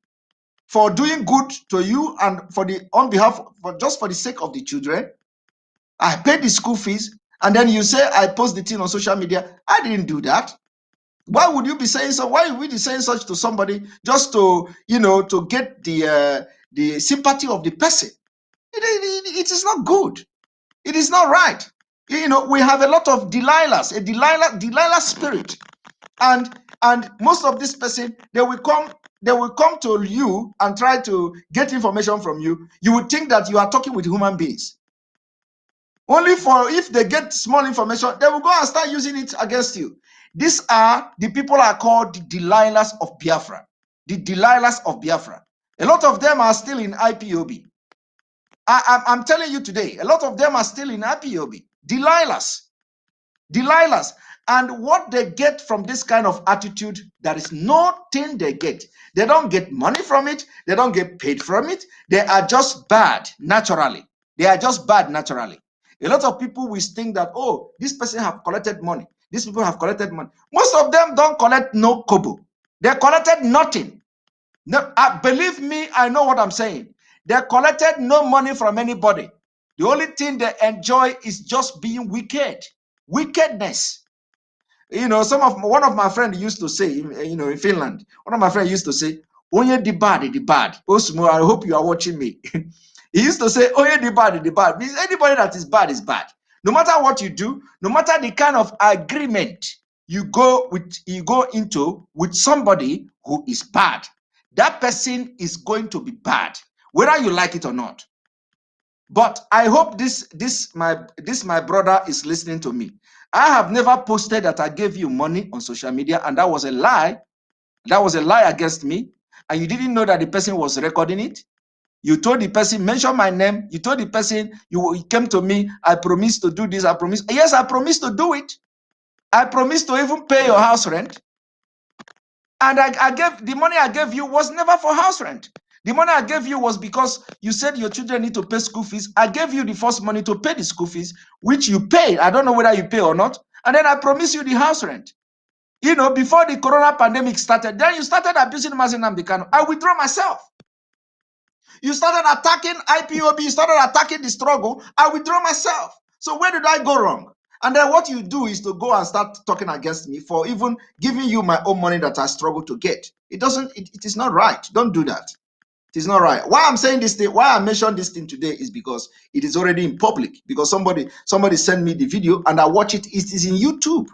for doing good to you and just for the sake of the children? I paid the school fees, and then you say I post the thing on social media. I didn't do that. Why would you be saying so? Why would you be saying such to somebody just to get the sympathy of the person? It is not good. It is not right. We have a lot of Delilahs, a Delilah spirit, and most of this person, they will come to you and try to get information from you. You would think that you are talking with human beings. Only for if they get small information, they will go and start using it against you. These are the people are called the Delilahs of Biafra. The Delilahs of Biafra. A lot of them are still in IPob. I'm telling you today, a lot of them are still in IPob. Delilahs. And what they get from this kind of attitude, there is nothing they get. They don't get money from it. They don't get paid from it. They are just bad naturally. A lot of people will think that, oh, this person have collected money. These people have collected money. Most of them don't collect no kobo. They collected nothing. No, believe me, I know what I'm saying. They collected no money from anybody. The only thing they enjoy is just being wicked. Wickedness. One of my friends used to say, in Finland, one of my friends used to say, Onye the bad. Osmo, I hope you are watching me. He used to say, Onye the bad. Means anybody that is bad is bad. No matter what you do, no matter the kind of agreement you go into with somebody who is bad, that person is going to be bad, whether you like it or not. But I hope this my brother is listening to me. I have never posted that I gave you money on social media, and that was a lie. That was a lie against me, and you didn't know that the person was recording it. You told the person, mention my name. You told the person, you came to me, I promised to do this, I promised. Yes, I promised to do it. I promised to even pay your house rent. And I gave the money I gave you was never for house rent. The money I gave you was because you said your children need to pay school fees. I gave you the first money to pay the school fees, which you paid. I don't know whether you pay or not. And then I promised you the house rent. You know, before the corona pandemic started, then you started abusing Mazi NnamdiKanu. I withdraw myself. You started attacking IPob, you started attacking the struggle. I withdraw myself. So where did I go wrong? And then what you do is to go and start talking against me for even giving you my own money that I struggle to get. It is not right. Don't do that. It is not right. Why I'm saying this thing, why I mentioned this thing today is because it is already in public. Because somebody sent me the video and I watch it. It is in YouTube.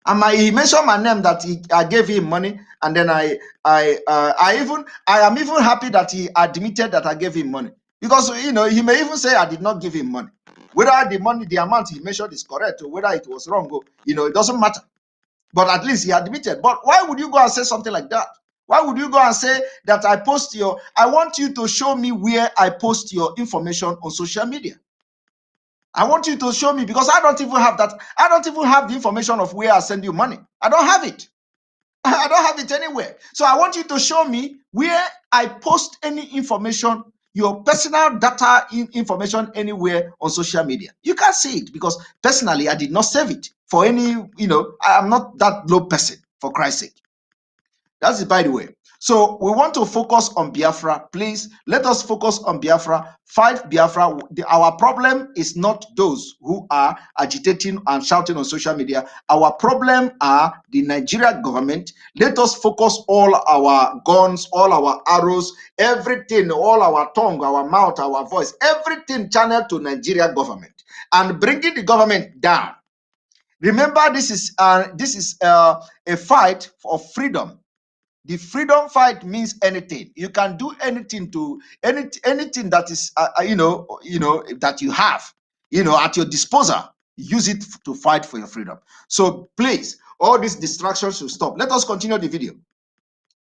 And he mentioned my name that I gave him money, and then I am even happy that he admitted that I gave him money, because you know he may even say I did not give him money. Whether the amount he mentioned is correct or whether it was wrong, you know, it doesn't matter. But at least he admitted. But why would you go and say something like that? Why would you go and say that I want you to show me where I post your information on social media? I want you to show me, because I don't even have that. I don't even have the information of where I send you money. I don't have it. I don't have it anywhere. So I want you to show me where I post any information, your personal data information anywhere on social media. You can't see it because personally, I did not save it for any, you know, I am not that low person, for Christ's sake. That's it, by the way. So we want to focus on Biafra. Please let us focus on Biafra. Fight Biafra. Our problem is not those who are agitating and shouting on social media. Our problem are the Nigerian government. Let us focus all our guns, all our arrows, everything, all our tongue, our mouth, our voice, everything channeled to Nigerian government and bringing the government down. Remember, this is a fight for freedom. The freedom fight means anything. You can do anything to anything that is that you have, at your disposal. Use it to fight for your freedom. So please, all these distractions should stop. Let us continue the video.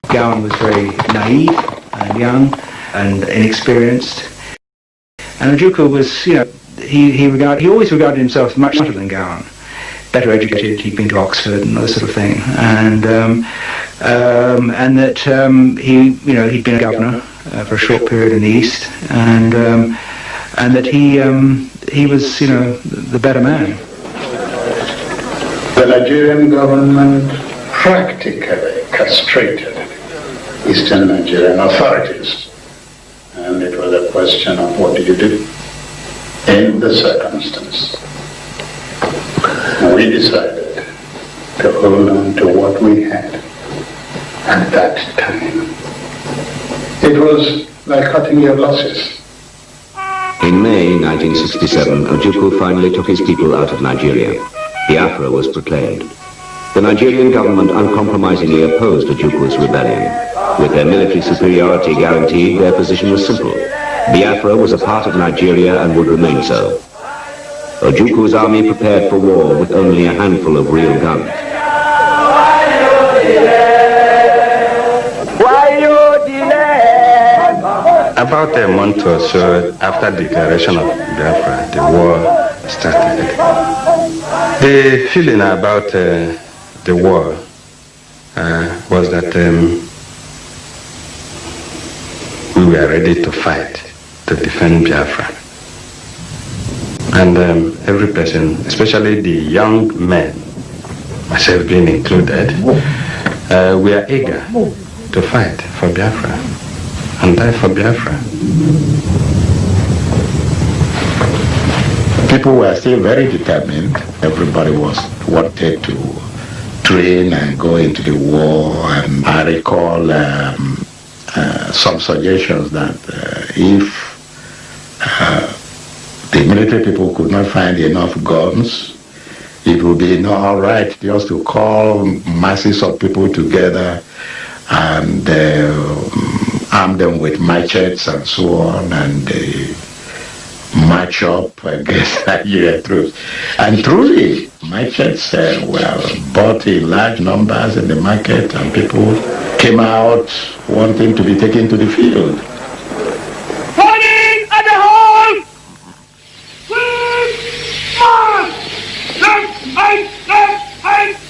Gowan was very naive and young and inexperienced, and Ojukwu was, he always regarded himself much smarter than Gowan. Better educated, he'd been to Oxford and that sort of thing, and that he'd been a governor for a short period in the East, and that he was the better man. The Nigerian government practically castrated Eastern Nigerian authorities, and it was a question of what do you do in the circumstance. We decided to hold on to what we had at that time. It was like cutting your losses. In May 1967, Ojukwu finally took his people out of Nigeria. Biafra was proclaimed. The Nigerian government uncompromisingly opposed Ojukwu's rebellion. With their military superiority guaranteed, their position was simple. Biafra was a part of Nigeria and would remain so. Ojukwu's army prepared for war with only a handful of real guns. About a month or so after the declaration of Biafra, the war started. The feeling about the war was that we were ready to fight to defend Biafra. And every person, especially the young men, myself being included, we are eager to fight for Biafra and die for Biafra. People were still very determined. Everybody wanted to train and go into the war. And I recall some suggestions that if the military people could not find enough guns, it would be all right just to call masses of people together and arm them with machetes and so on, and march up against Nigerian troops. And truly, machetes were bought in large numbers in the market, and people came out wanting to be taken to the field.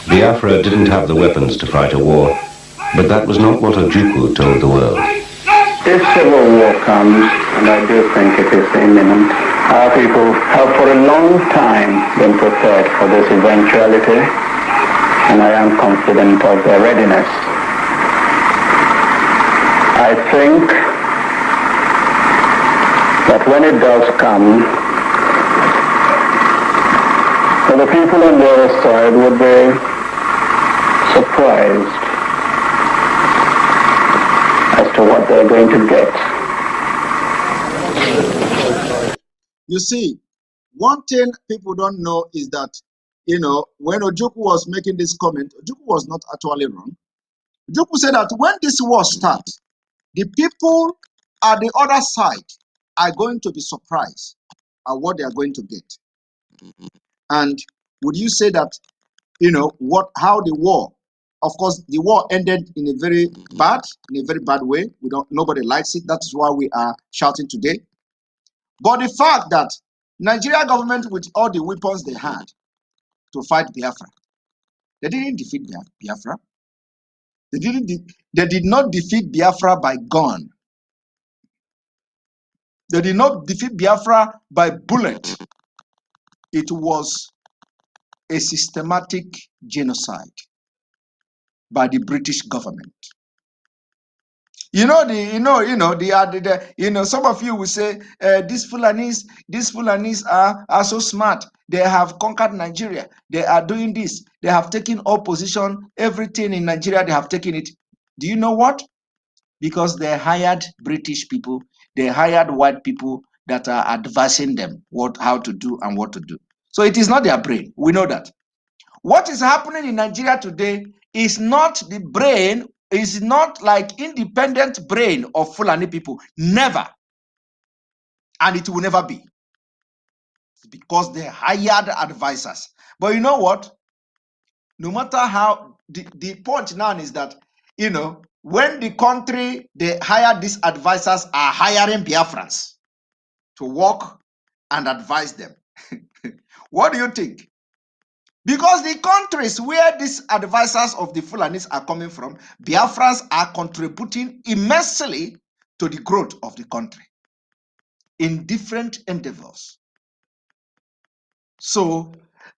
Biafra didn't have the weapons to fight a war, but that was not what Ojukwu told the world. If civil war comes, and I do think it is imminent, our people have for a long time been prepared for this eventuality. and I am confident of their readiness. I think that when it does come, the people on the other side would be surprised as to what they're going to get. You see, one thing people don't know is that, you know, when Ojukwu was making this comment, Ojukwu was not actually wrong. Ojukwu said that when this war starts, the people at the other side are going to be surprised at what they are going to get. And would you say that, you know, how the war, of course, the war ended in a very bad way. Nobody likes it. That's why we are shouting today. But the fact that Nigeria government, with all the weapons they had to fight Biafra, they didn't defeat Biafra. They did not defeat Biafra by gun. They did not defeat Biafra by bullet. It was a systematic genocide by the British government. You know, some of you will say these Fulanis are so smart. They have conquered Nigeria. They are doing this. They have taken all position, everything in Nigeria. They have taken it. Do you know what? Because they hired British people. They hired white people that are advising them how to do and what to do. So it is not their brain. We know that. What is happening in Nigeria today is not the brain, is not like independent brain of Fulani people. Never. And it will never be. It's because they hired advisors. But you know what? No matter how, the point now is that, you know, when the country, they hire these advisors are hiring Biafrans to work and advise them. What do you think? Because the countries where these advisors of the Fulanis are coming from, Biafrans are contributing immensely to the growth of the country in different endeavors. So,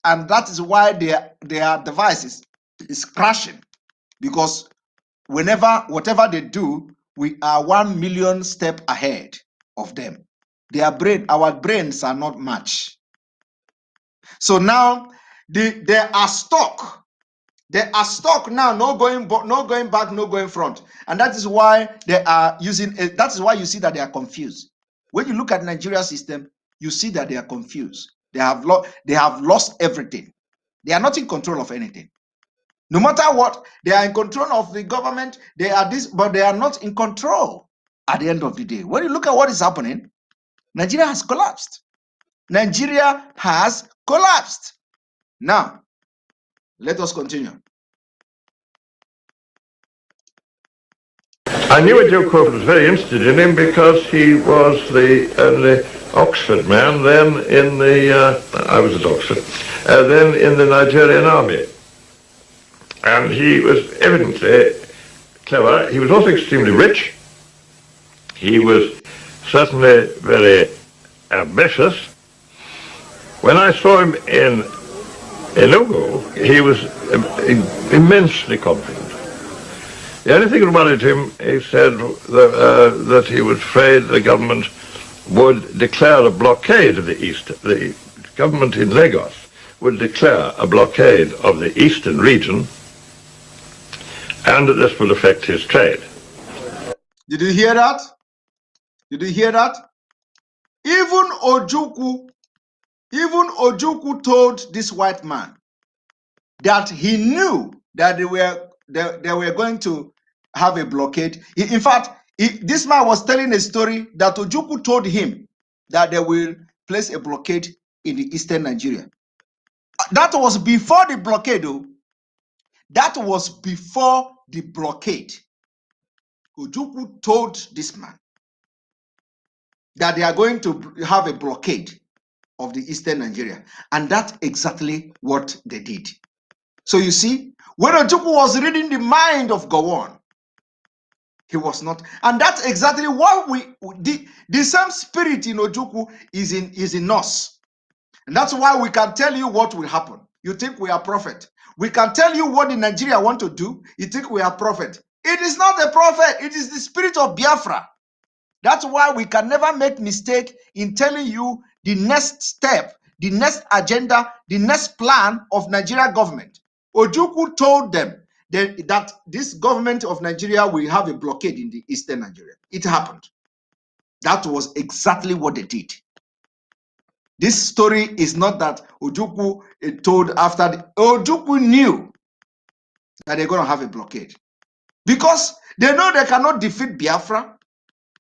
and that is why their devices is crashing, because whatever they do, we are 1 million steps ahead of them. Our brains are not matched. So now they are stuck. They are stuck now, no going back, no going front. And that is why they are that is why you see that they are confused. When you look at Nigeria system, you see that they are confused. They have lost everything. They are not in control of anything. No matter what, they are in control of the government. They are this, but they are not in control at the end of the day. When you look at what is happening, Nigeria has collapsed. Nigeria has collapsed. Now, let us continue. I knew Ojukwu was very interested in him because he was the Oxford man then in the, I was at Oxford, then in the Nigerian army. And he was evidently clever. He was also extremely rich. He was certainly very ambitious. When I saw him in Enugu, he was immensely confident. The only thing that worried him, he said that he was afraid the government would declare a blockade of the east. The government in Lagos would declare a blockade of the eastern region, and that this would affect his trade. Did you hear that? Did you hear that? Even Ojukwu told this white man that he knew that they were going to have a blockade. In fact, this man was telling a story that Ojukwu told him that they will place a blockade in the eastern Nigeria. That was before the blockade, though. That was before the blockade. Ojukwu told this man that they are going to have a blockade of the eastern Nigeria. And that's exactly what they did. So you see, when Ojukwu was reading the mind of Gowon, he was not. And that's exactly what the same spirit in Ojukwu is in us. And that's why we can tell you what will happen. You think we are prophet. We can tell you what the Nigeria want to do. You think we are prophet. It is not a prophet. It is the spirit of Biafra. That's why we can never make mistake in telling you the next step, the next agenda, the next plan of Nigeria government. Ojukwu told them that this government of Nigeria will have a blockade in the eastern Nigeria. It happened. That was exactly what they did. This story is not that Ojukwu told after Ojukwu knew that they're going to have a blockade because they know they cannot defeat Biafra.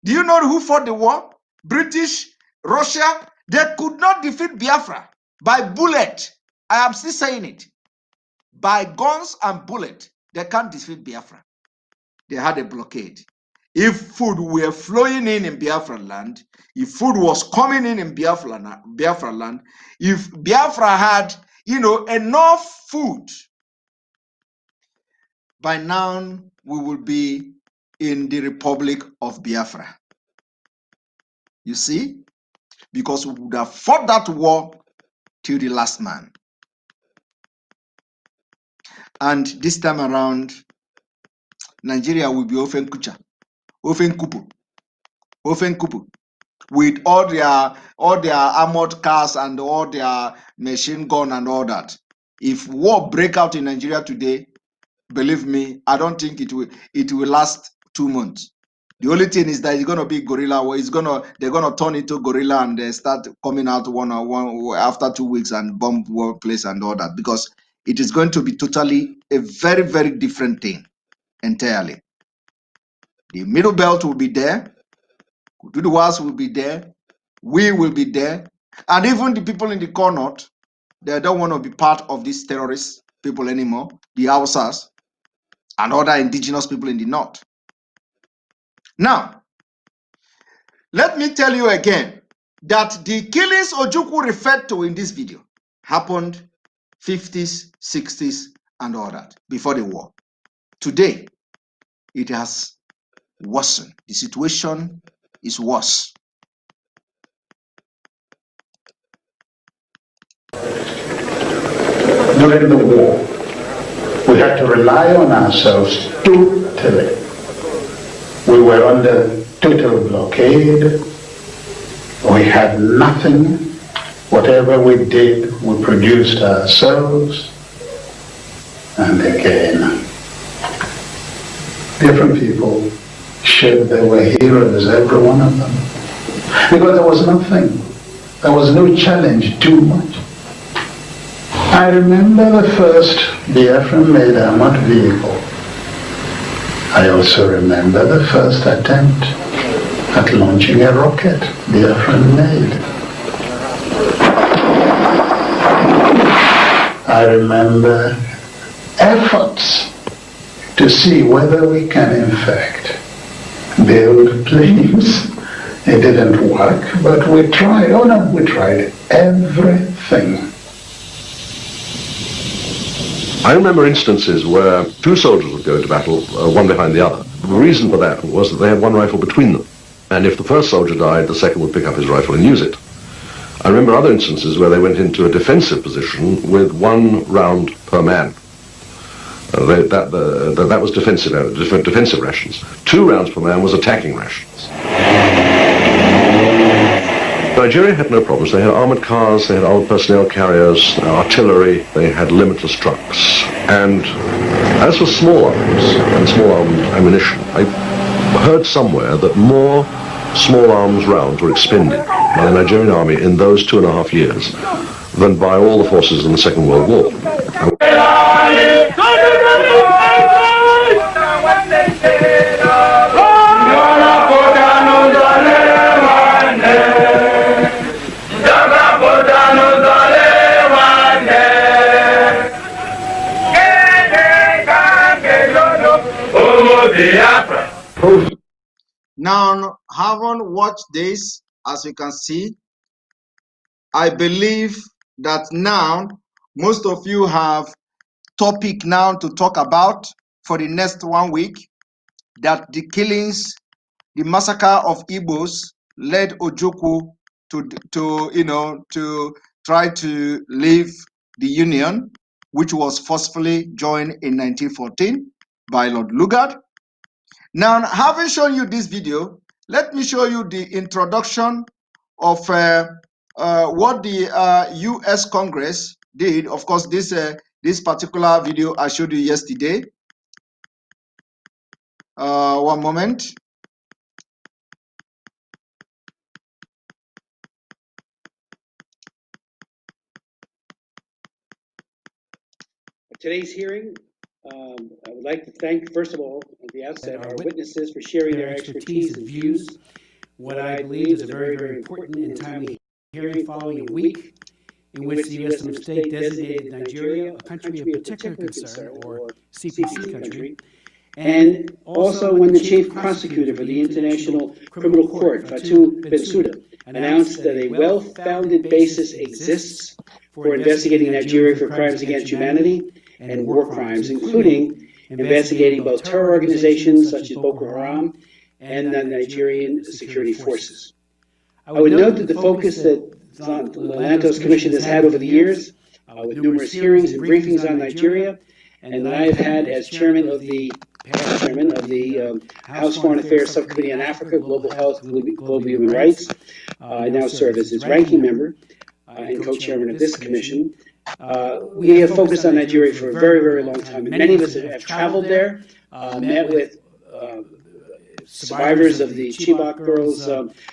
Do you know who fought the war? British, Russia. They could not defeat Biafra by bullet. I am still saying it. By guns and bullet, they can't defeat Biafra. They had a blockade. If food were flowing in Biafra land, if food was coming in Biafra land, if Biafra had, enough food, by now we will be in the Republic of Biafra. You see? Because we would have fought that war till the last man. And this time around, Nigeria will be ofen kucha, ofen kupu, with all their armored cars and all their machine gun and all that. If war break out in Nigeria today, believe me, I don't think it will last 2 months. The only thing is that it's gonna be guerrilla war. They're gonna turn into guerrilla and they start coming out one after 2 weeks and bomb workplace and all that, because it is going to be totally a very, very different thing entirely. The middle belt will be there, Kududuwas will be there, we will be there, and even the people in the core north, they don't want to be part of these terrorist people anymore, the Hausas and other indigenous people in the north. Now, let me tell you again that the killings Ojukwu referred to in this video happened 50s, 60s, and all that before the war. Today, it has worsened. The situation is worse. During the war, we had to rely on ourselves totally. We were under total blockade. We had nothing. Whatever we did, we produced ourselves. And again, different people showed they were heroes, every one of them. Because there was nothing. There was no challenge too much. I remember the first Biafran-made armored vehicle. I also remember the first attempt at launching a rocket Biafran-made. I remember efforts to see whether we can in fact build planes. It didn't work, but we tried. Oh no, we tried everything. I remember instances where two soldiers would go into battle, one behind the other. The reason for that was that they had one rifle between them, and if the first soldier died, the second would pick up his rifle and use it. I remember other instances where they went into a defensive position with 1 round per man. That was defensive rations. 2 rounds per man was attacking rations. Nigeria had no problems. They had armored cars, they had armored personnel carriers, artillery, they had limitless trucks. And as for small arms and small armed ammunition, I heard somewhere that more small arms rounds were expended by the Nigerian army in those 2.5 years than by all the forces in the Second World War. Now, having watched this, as you can see, I believe that now most of you have topic now to talk about for the next 1 week, that the killings, the massacre of Igbos led Ojukwu to try to leave the union, which was forcefully joined in 1914 by Lord Lugard. Now, having shown you this video, let me show you the introduction of what the U.S. Congress did. Of course, this particular video I showed you yesterday. One moment. Today's hearing, I would like to thank, first of all, at the outset, our witnesses for sharing their expertise and views. What I believe is a very, very important and timely hearing following a week in which the U.S. state designated Nigeria a country of particular concern, or CPC country, and also when the chief prosecutor for the International Criminal Court, Fatu Bensouda, announced that a well-founded basis exists for investigating Nigeria for crimes against humanity and war crimes, including investigating both terror organizations such as Boko Haram and the Nigerian security forces. I would note that the focus that the Lantos Commission has had over the years, with numerous hearings and briefings on Nigeria, and that I have had as chairman of the House Foreign Affairs Subcommittee on Africa, Global Health, Global Human Rights. I now serve as its ranking member and co-chairman of this commission. We have focused on Nigeria for a very, very long time. And many of us have traveled there, met with survivors of the Chibok girls'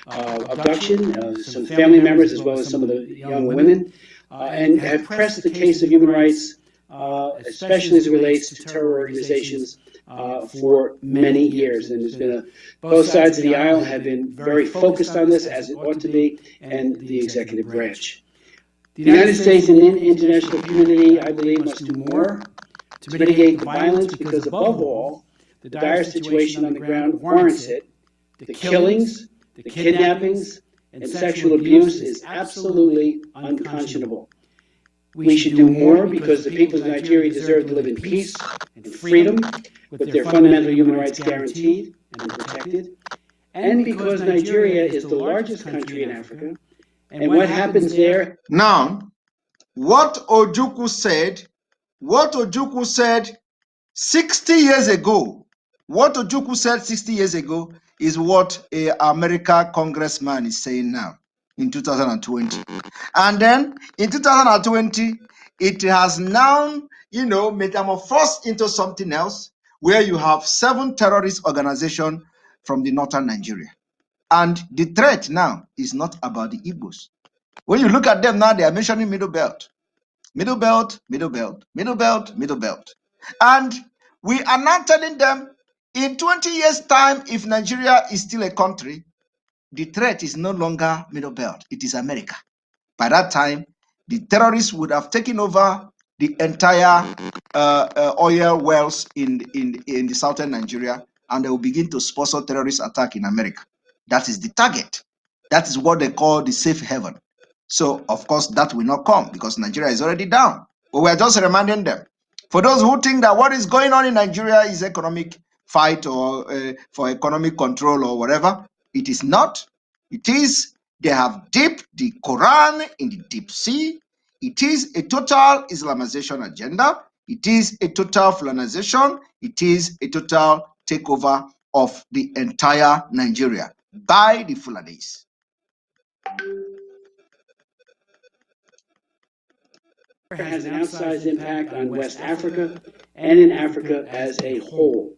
abduction, some family members as well as some of the young women, and have pressed the case of human rights, especially as it relates to terror organizations, for many years. And there's been both sides of the aisle have been very focused on this, as it ought to be, and the executive branch. The United States and the international community, I believe, must do more to mitigate the violence, because above all, the dire situation on the ground warrants it. The killings, the kidnappings, and sexual abuse is absolutely unconscionable. We should do more because the people of Nigeria deserve to live in peace and freedom, with their fundamental human rights guaranteed and protected, and because Nigeria is the largest country in Africa, and what happens there. Now, what Ojukwu said 60 years ago, is what a American congressman is saying now in 2020. And then in 2020, it has now, metamorphosed into something else, where you have 7 terrorist organizations from the northern Nigeria. And the threat now is not about the Igbos. When you look at them now, they are mentioning Middle Belt. Middle Belt, Middle Belt, Middle Belt, Middle Belt. And we are now telling them, in 20 years' time, if Nigeria is still a country, the threat is no longer Middle Belt, it is America. By that time, the terrorists would have taken over the entire oil wells in the southern Nigeria, and they will begin to sponsor terrorist attack in America. That is the target. That is what they call the safe haven. So, of course, that will not come because Nigeria is already down. But we are just reminding them. For those who think that what is going on in Nigeria is economic fight or for economic control or whatever, it is not. It is, they have dipped the Quran in the deep sea. It is a total Islamization agenda. It is a total Fulanization. It is a total takeover of the entire Nigeria by the Fulanis. Has an outsized impact on West Africa and in Africa as a whole.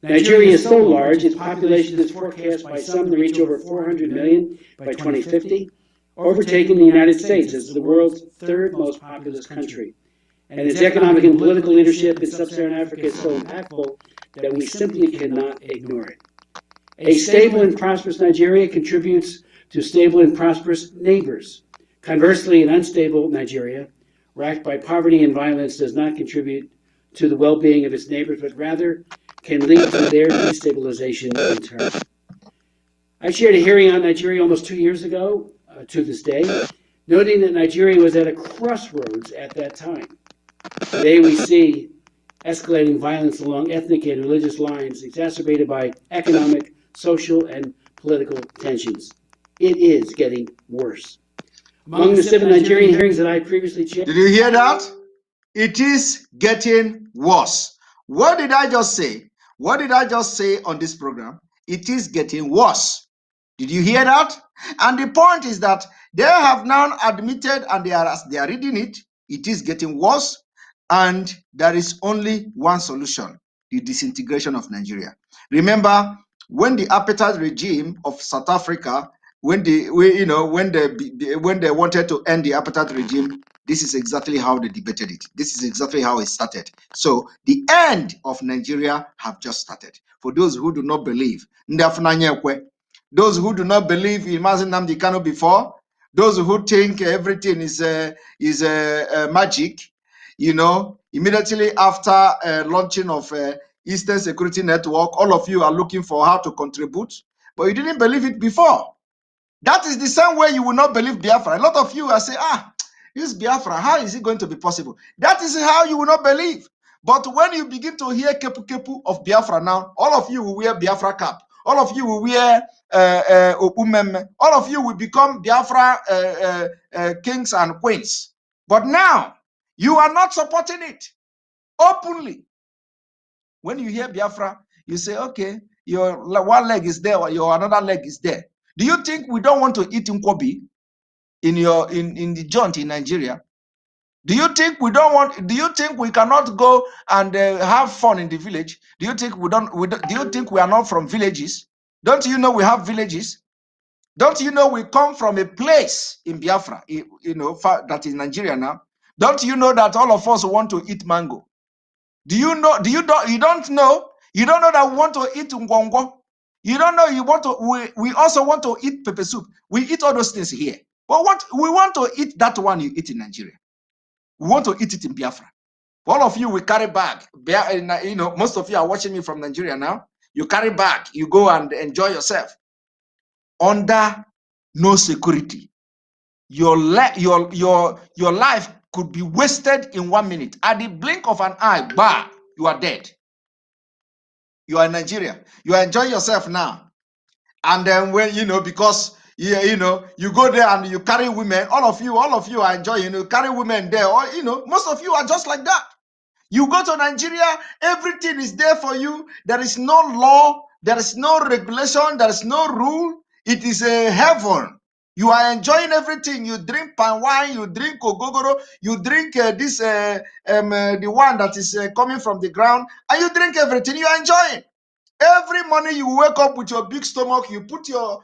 Nigeria is so large, its population is forecast by some to reach over 400 million by 2050, overtaking the United States as the world's 3rd most populous country. And its economic and political leadership in sub-Saharan Africa is so impactful that we simply cannot ignore it. A stable and prosperous Nigeria contributes to stable and prosperous neighbors. Conversely, an unstable Nigeria, racked by poverty and violence, does not contribute to the well-being of its neighbors, but rather can lead to their destabilization in turn. I chaired a hearing on Nigeria almost 2 years ago, to this day, noting that Nigeria was at a crossroads at that time. Today we see escalating violence along ethnic and religious lines, exacerbated by economic, social, and political tensions. It is getting worse. Among the 7 Nigerian hearings that I previously chaired. Did you hear that? it is getting worse. What did I just say? What did I just say on this program? It is getting worse. Did you hear that? And the point is that they have now admitted, and they are reading it, it is getting worse, and there is only one solution: the disintegration of Nigeria. Remember, when the apartheid regime of South Africa, when they wanted to end the apartheid regime, this is exactly how they debated it. This is exactly how it started. So the end of Nigeria have just started. For those who do not believe, those who do not believe in Mazi NnamdiKanu before, those who think everything is magic, immediately after launching of Eastern Security Network, all of you are looking for how to contribute, but you didn't believe it before. That is the same way you will not believe Biafra. A lot of you are saying, this Biafra, how is it going to be possible? That is how you will not believe. But when you begin to hear kepu kepu of Biafra now, all of you will wear Biafra cap. All of you will wear opumeme. All of you will become Biafra kings and queens. But now, you are not supporting it openly. When you hear Biafra, you say, okay, your one leg is there, or your another leg is there. Do you think we don't want to eat nkwobi in the joint in Nigeria? Do you think we don't want? Do you think we cannot go and have fun in the village? Do you think we don't? Do you think we are not from villages? Don't you know we have villages? Don't you know we come from a place in Biafra, that is Nigeria now? Don't you know that all of us want to eat mango? Do you know? You don't know? You don't know that we want to eat ngwongwo? You don't know you want to? We also want to eat pepper soup. We eat all those things here. But what we want to eat, that one you eat in Nigeria. We want to eat it in Biafra. All of you will carry bag. Most of you are watching me from Nigeria now. You carry bag. You go and enjoy yourself under no security. Your life could be wasted in 1 minute. At the blink of an eye, bah, you are dead. You are in Nigeria. You are enjoying yourself now. And then when, because you go there and you carry women, all of you are enjoying, you carry women there, or, most of you are just like that. You go to Nigeria, everything is there for you. There is no law, there is no regulation, there is no rule. It is a heaven. You are enjoying everything. You drink palm wine, you drink ogogoro, you drink the one that is coming from the ground, and you drink everything. You are enjoying. Every morning you wake up with your big stomach, you put your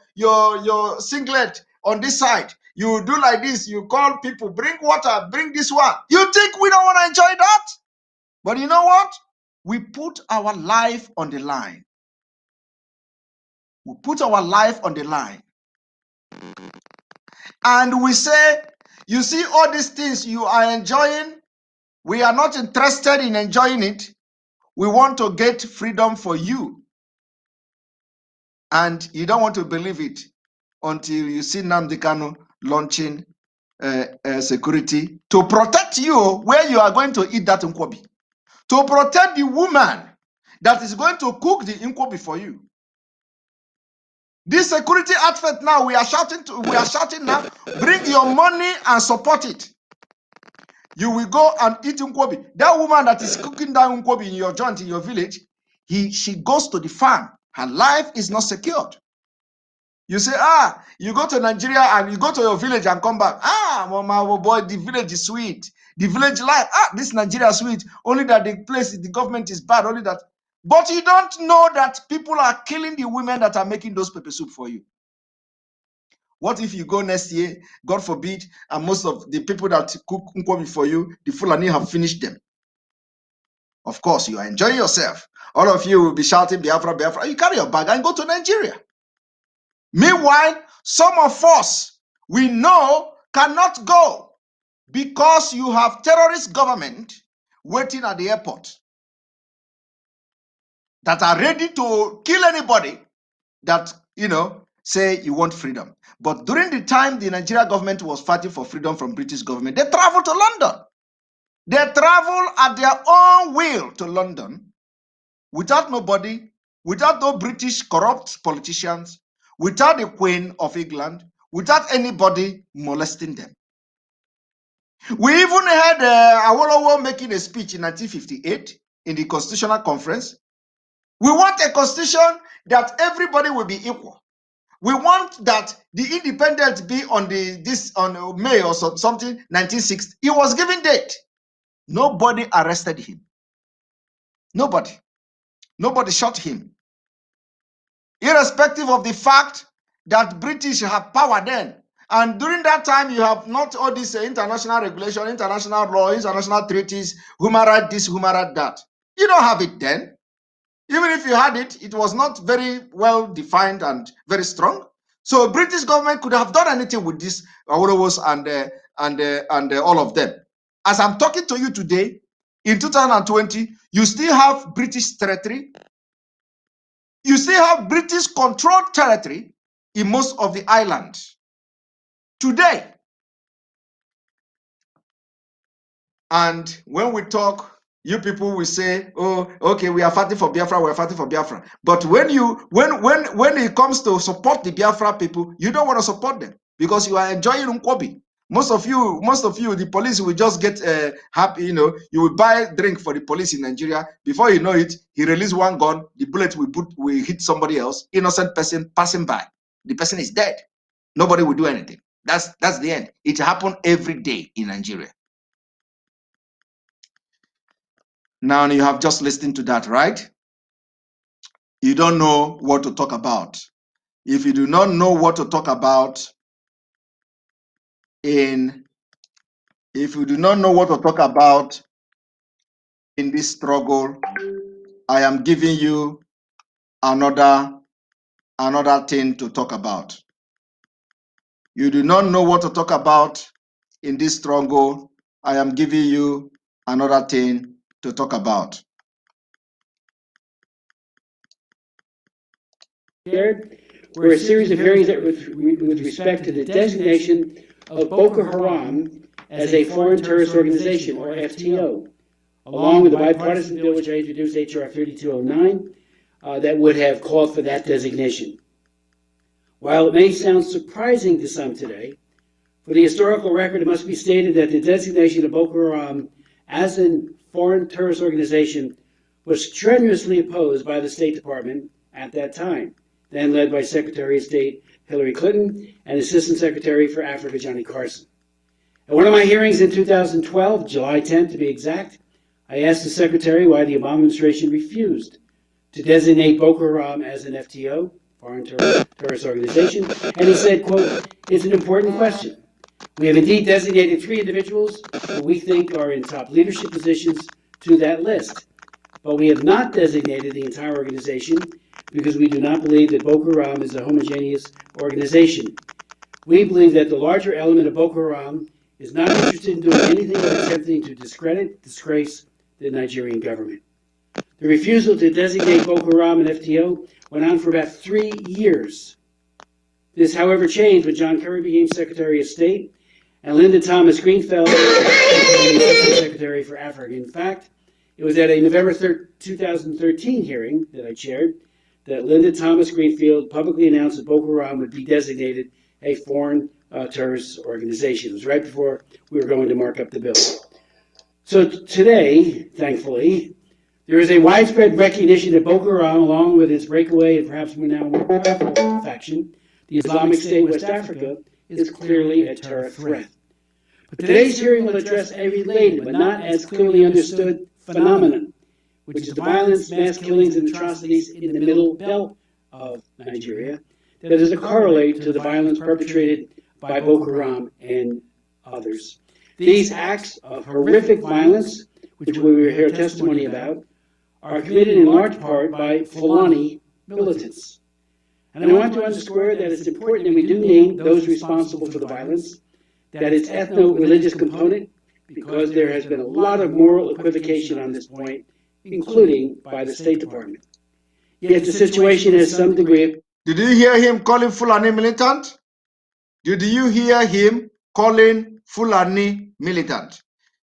singlet on this side. You do like this, you call people, bring water, bring this one. You think we don't want to enjoy that? But you know what? We put our life on the line. We put our life on the line. And we say, you see all these things you are enjoying, we are not interested in enjoying it. We want to get freedom for you. And you don't want to believe it until you see NnamdiKanu launching security to protect you where you are going to eat that nkwobi. To protect the woman that is going to cook the nkwobi for you. This security outfit now, we are shouting now, bring your money and support it. You will go and eat nkwobi. That woman that is cooking that nkwobi in your joint, in your village, she goes to the farm. Her life is not secured. You say, you go to Nigeria and you go to your village and come back. Mama, boy, the village is sweet. The village life, this Nigeria is sweet. Only that the government is bad, only that. But you don't know that people are killing the women that are making those pepper soup for you. What if you go next year, God forbid, and most of the people that cook nkwobi for you, the Fulani have finished them? Of course, you are enjoying yourself. All of you will be shouting, Biafra, Biafra. You carry your bag and go to Nigeria. Meanwhile, some of us, we know, cannot go because you have terrorist government waiting at the airport that are ready to kill anybody that, say you want freedom. But during the time the Nigeria government was fighting for freedom from British government, they traveled to London. They travel at their own will to London without nobody, without no British corrupt politicians, without the Queen of England, without anybody molesting them. We even had Awolowo making a speech in 1958 in the Constitutional Conference. We want a constitution that everybody will be equal. We want that the independence be on May or something 1960. He was given date. Nobody arrested him. Nobody shot him. Irrespective of the fact that British have power then. And during that time, you have not all this international regulation, international law, international treaties, human right this, human right that. You don't have it then. Even if you had it, it was not very well defined and very strong. So British government could have done anything with this Awolowos and all of them. As I'm talking to you today, in 2020, you still have British territory. You still have British controlled territory in most of the island. Today, and when we talk, you people will say, oh, okay, we are fighting for Biafra, we are fighting for Biafra. But when it comes to support the Biafra people, you don't want to support them because you are enjoying Nkwobi. Most of you, the police will just get happy, you know, you will buy drink for the police in Nigeria. Before you know it, he released one gun, the bullet will hit somebody else, innocent person passing by. The person is dead. Nobody will do anything. That's the end. It happens every day in Nigeria. Now you have just listened to that, right? You don't know what to talk about. If you do not know what to talk about in this struggle, I am giving you another thing to talk about. You do not know what to talk about in this struggle, I am giving you another thing to talk about. Were a series of hearings that with respect to the designation of Boko Haram as a foreign terrorist organization, or FTO, along with the bipartisan bill which I introduced, H.R. 3209, that would have called for that designation. While it may sound surprising to some today, for the historical record, it must be stated that the designation of Boko Haram as a foreign terrorist organization was strenuously opposed by the State Department at that time, then led by Secretary of State Hillary Clinton and Assistant Secretary for Africa Johnny Carson. At one of my hearings in 2012, July 10th to be exact, I asked the Secretary why the Obama administration refused to designate Boko Haram as an FTO, foreign terrorist organization, and he said, quote, "It's an important question. We have indeed designated 3 individuals who we think are in top leadership positions to that list, but we have not designated the entire organization because we do not believe that Boko Haram is a homogeneous organization. We believe that the larger element of Boko Haram is not interested in doing anything but attempting to disgrace the Nigerian government." The refusal to designate Boko Haram an FTO went on for about 3 years. This, however, changed when John Kerry became Secretary of State and Linda Thomas Greenfield became Assistant Secretary for Africa. In fact, it was at a November 2013 hearing that I chaired that Linda Thomas Greenfield publicly announced that Boko Haram would be designated a foreign terrorist organization. It was right before we were going to mark up the bill. So today, thankfully, there is a widespread recognition that Boko Haram, along with its breakaway and perhaps now more powerful faction, the Islamic State West Africa, is clearly a terror threat. But today's hearing will address a related but not as clearly understood phenomenon, which is the violence, mass killings, and atrocities in the middle belt of Nigeria that is a correlate to the violence perpetrated by Boko Haram and others. These acts of horrific violence, which we will hear testimony about, are committed in large part by Fulani militants. And I want to underscore that it's important that we do name those responsible for the violence, that its ethno-religious component, because there has been a lot of moral equivocation on this point, including by the State Department. Yet the situation has some degree of... Did you hear him calling Fulani militant? Did you hear him calling Fulani militant?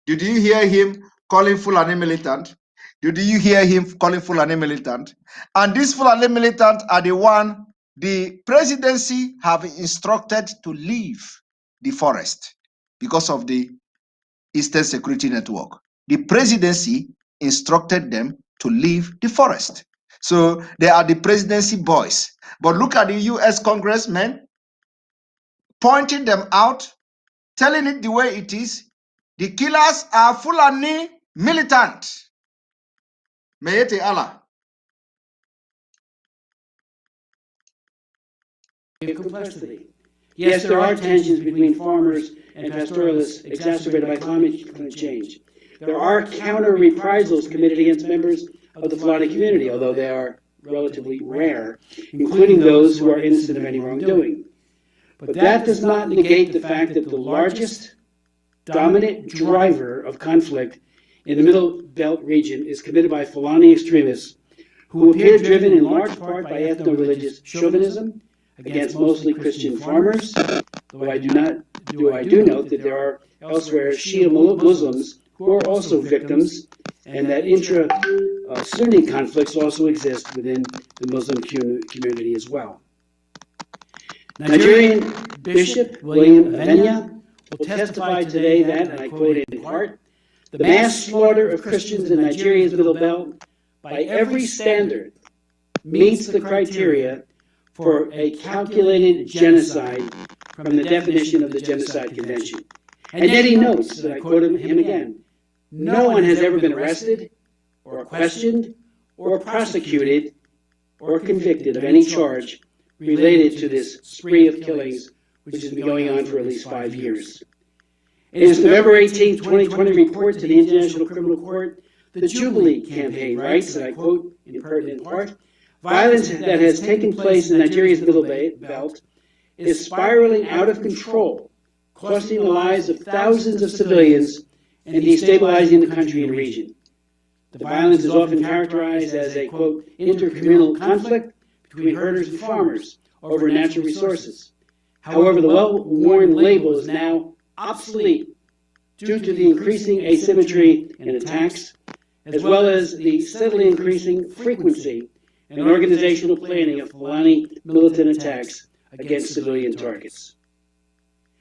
Did you hear him calling Fulani militant? Did you hear him calling Fulani militant? And these Fulani militant are the one the presidency have instructed to leave the forest because of the Eastern Security Network. The presidency instructed them to leave the forest. So they are the presidency boys. But look at the US congressmen pointing them out, telling it the way it is. The killers are Fulani militant. Mayete Allah. Complexity. Yes, there are tensions between farmers and pastoralists exacerbated by climate change. There are counter reprisals committed against members of the Fulani community, although they are relatively rare, including those who are innocent of any wrongdoing. But that does not negate the fact that the largest dominant driver of conflict in the Middle Belt region is committed by Fulani extremists who appear driven in large part by ethno-religious chauvinism against mostly Christian farmers, though I do note that there are elsewhere Shia Muslims who are also victims, and that intra-Sunni conflicts also exist within the Muslim community as well. Nigerian Bishop William Avenya will testify today that, and I quote in part, the mass slaughter of Christians in Nigeria's Middle Belt, by every standard, meets the criteria for a calculated genocide from the definition of the Genocide Convention. And yet he notes, that I quote him again, no one has ever been arrested, or questioned, or prosecuted, or convicted of any charge related to this spree of killings, which has been going on for at least 5 years. In his November 18, 2020 report to the International Criminal Court, the Jubilee Campaign writes, and I quote in pertinent part, violence that has taken place in Nigeria's Middle Belt is spiraling out of control, costing the lives of thousands of civilians and destabilizing the country and region. The violence is often characterized as a, quote, intercommunal conflict between herders and farmers over natural resources. However, the well-worn label is now obsolete due to the increasing asymmetry in attacks, as well as the steadily increasing frequency and organizational planning of Fulani militant attacks against civilian targets.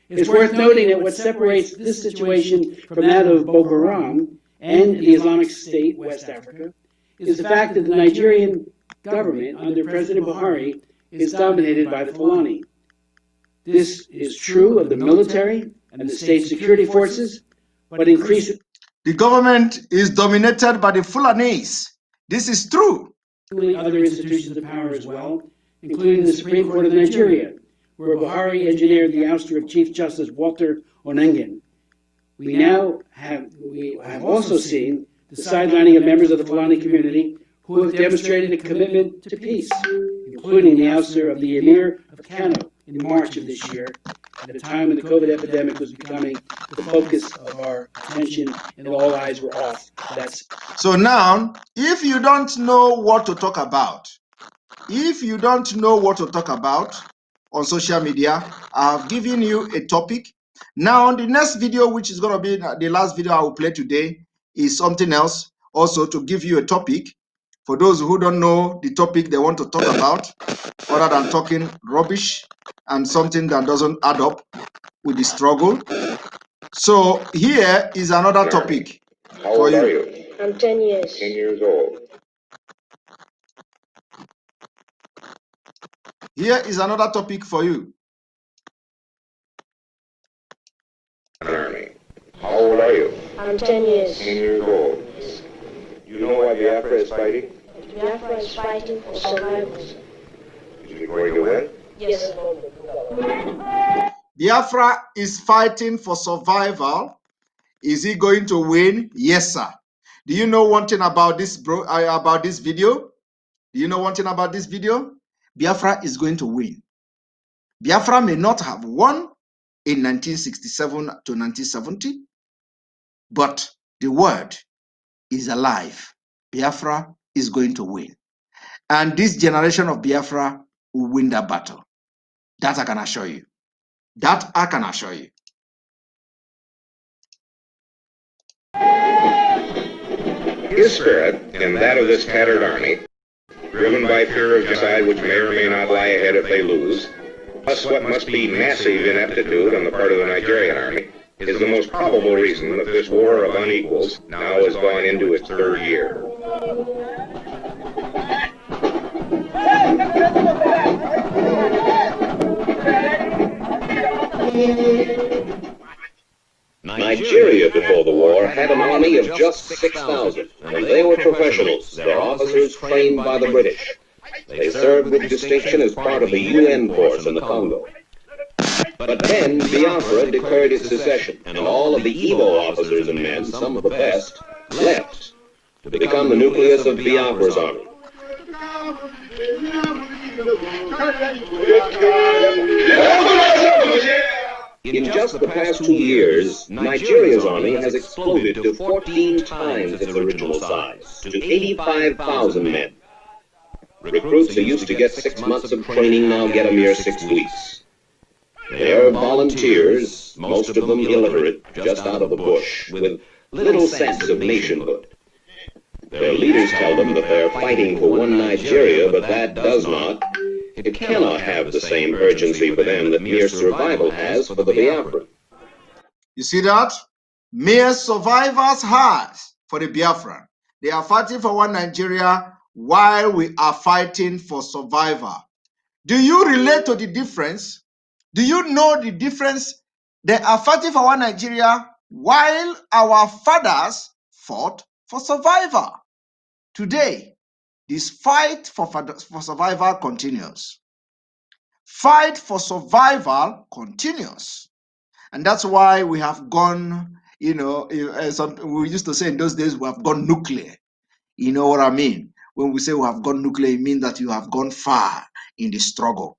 It's worth noting that what separates this situation from that of Boko Haram and the Islamic State, West Africa, is the fact that the Nigerian government under President Buhari is dominated by the Fulani. This is true of the military and the state security forces, but increasingly the government is dominated by the Fulanis. This is true. Other institutions of power as well, including the Supreme Court of Nigeria, where Buhari engineered the ouster of Chief Justice Walter Onengen. We have also seen the sidelining of members of the Fulani community who have demonstrated a commitment to peace, including the ouster of the Emir of Kanu in March of this year, at a time when the COVID epidemic was becoming the focus of our attention and all eyes were off. So now, if you don't know what to talk about, on social media, I've given you a topic. Now, the next video, which is going to be the last video I will play today, is something else, also to give you a topic. For those who don't know the topic they want to talk about, other than talking rubbish and something that doesn't add up with the struggle. So here is another topic for you. How old are you? I'm 10 years. 10 years old. Here is another topic for you. Army. How old are you? I'm 10 years. 10 years old. You know why Biafra is fighting? Biafra is fighting for survival. Is it going to win? Yes. Biafra is fighting for survival. Is he going to win? Yes, sir. Do you know one thing about this, about this video? Do you know one thing about this video? Biafra is going to win. Biafra may not have won in 1967 to 1970, but the word is alive. Biafra is going to win. And this generation of Biafra will win that battle. That I can assure you. That I can assure you. His spirit, and that of this tattered army, driven by fear of genocide which may or may not lie ahead if they lose, plus what must be massive ineptitude on the part of the Nigerian army, is the most probable reason that this war of unequals now has gone into its third year. Nigeria before the war had an army of just 6,000, and they were professionals, their officers trained by the British. They served with distinction as part of the UN force in the Congo. But then Biafra declared its secession, and all of the Igbo officers and men, some of the best, left to become the nucleus of Biafra's army. In just the past 2 years, Nigeria's army has exploded to 14 times its original size, to 85,000 men. Recruits who used to get 6 months of training now get a mere 6 weeks. They are volunteers, most of them illiterate, just out of the bush, with little sense of nationhood. Their leaders tell them that they're fighting for one Nigeria, but that does not, it cannot have the same urgency for them that mere survival has for the Biafran. You see that? Mere survivors has for the Biafran. They are fighting for one Nigeria while we are fighting for survival. Do you relate to the difference? Do you know the difference? They are fighting for one Nigeria while our fathers fought for survival. Today, this fight for survival continues. Fight for survival continues. And that's why we have gone, we used to say in those days, we have gone nuclear. You know what I mean? When we say we have gone nuclear, it means that you have gone far in the struggle.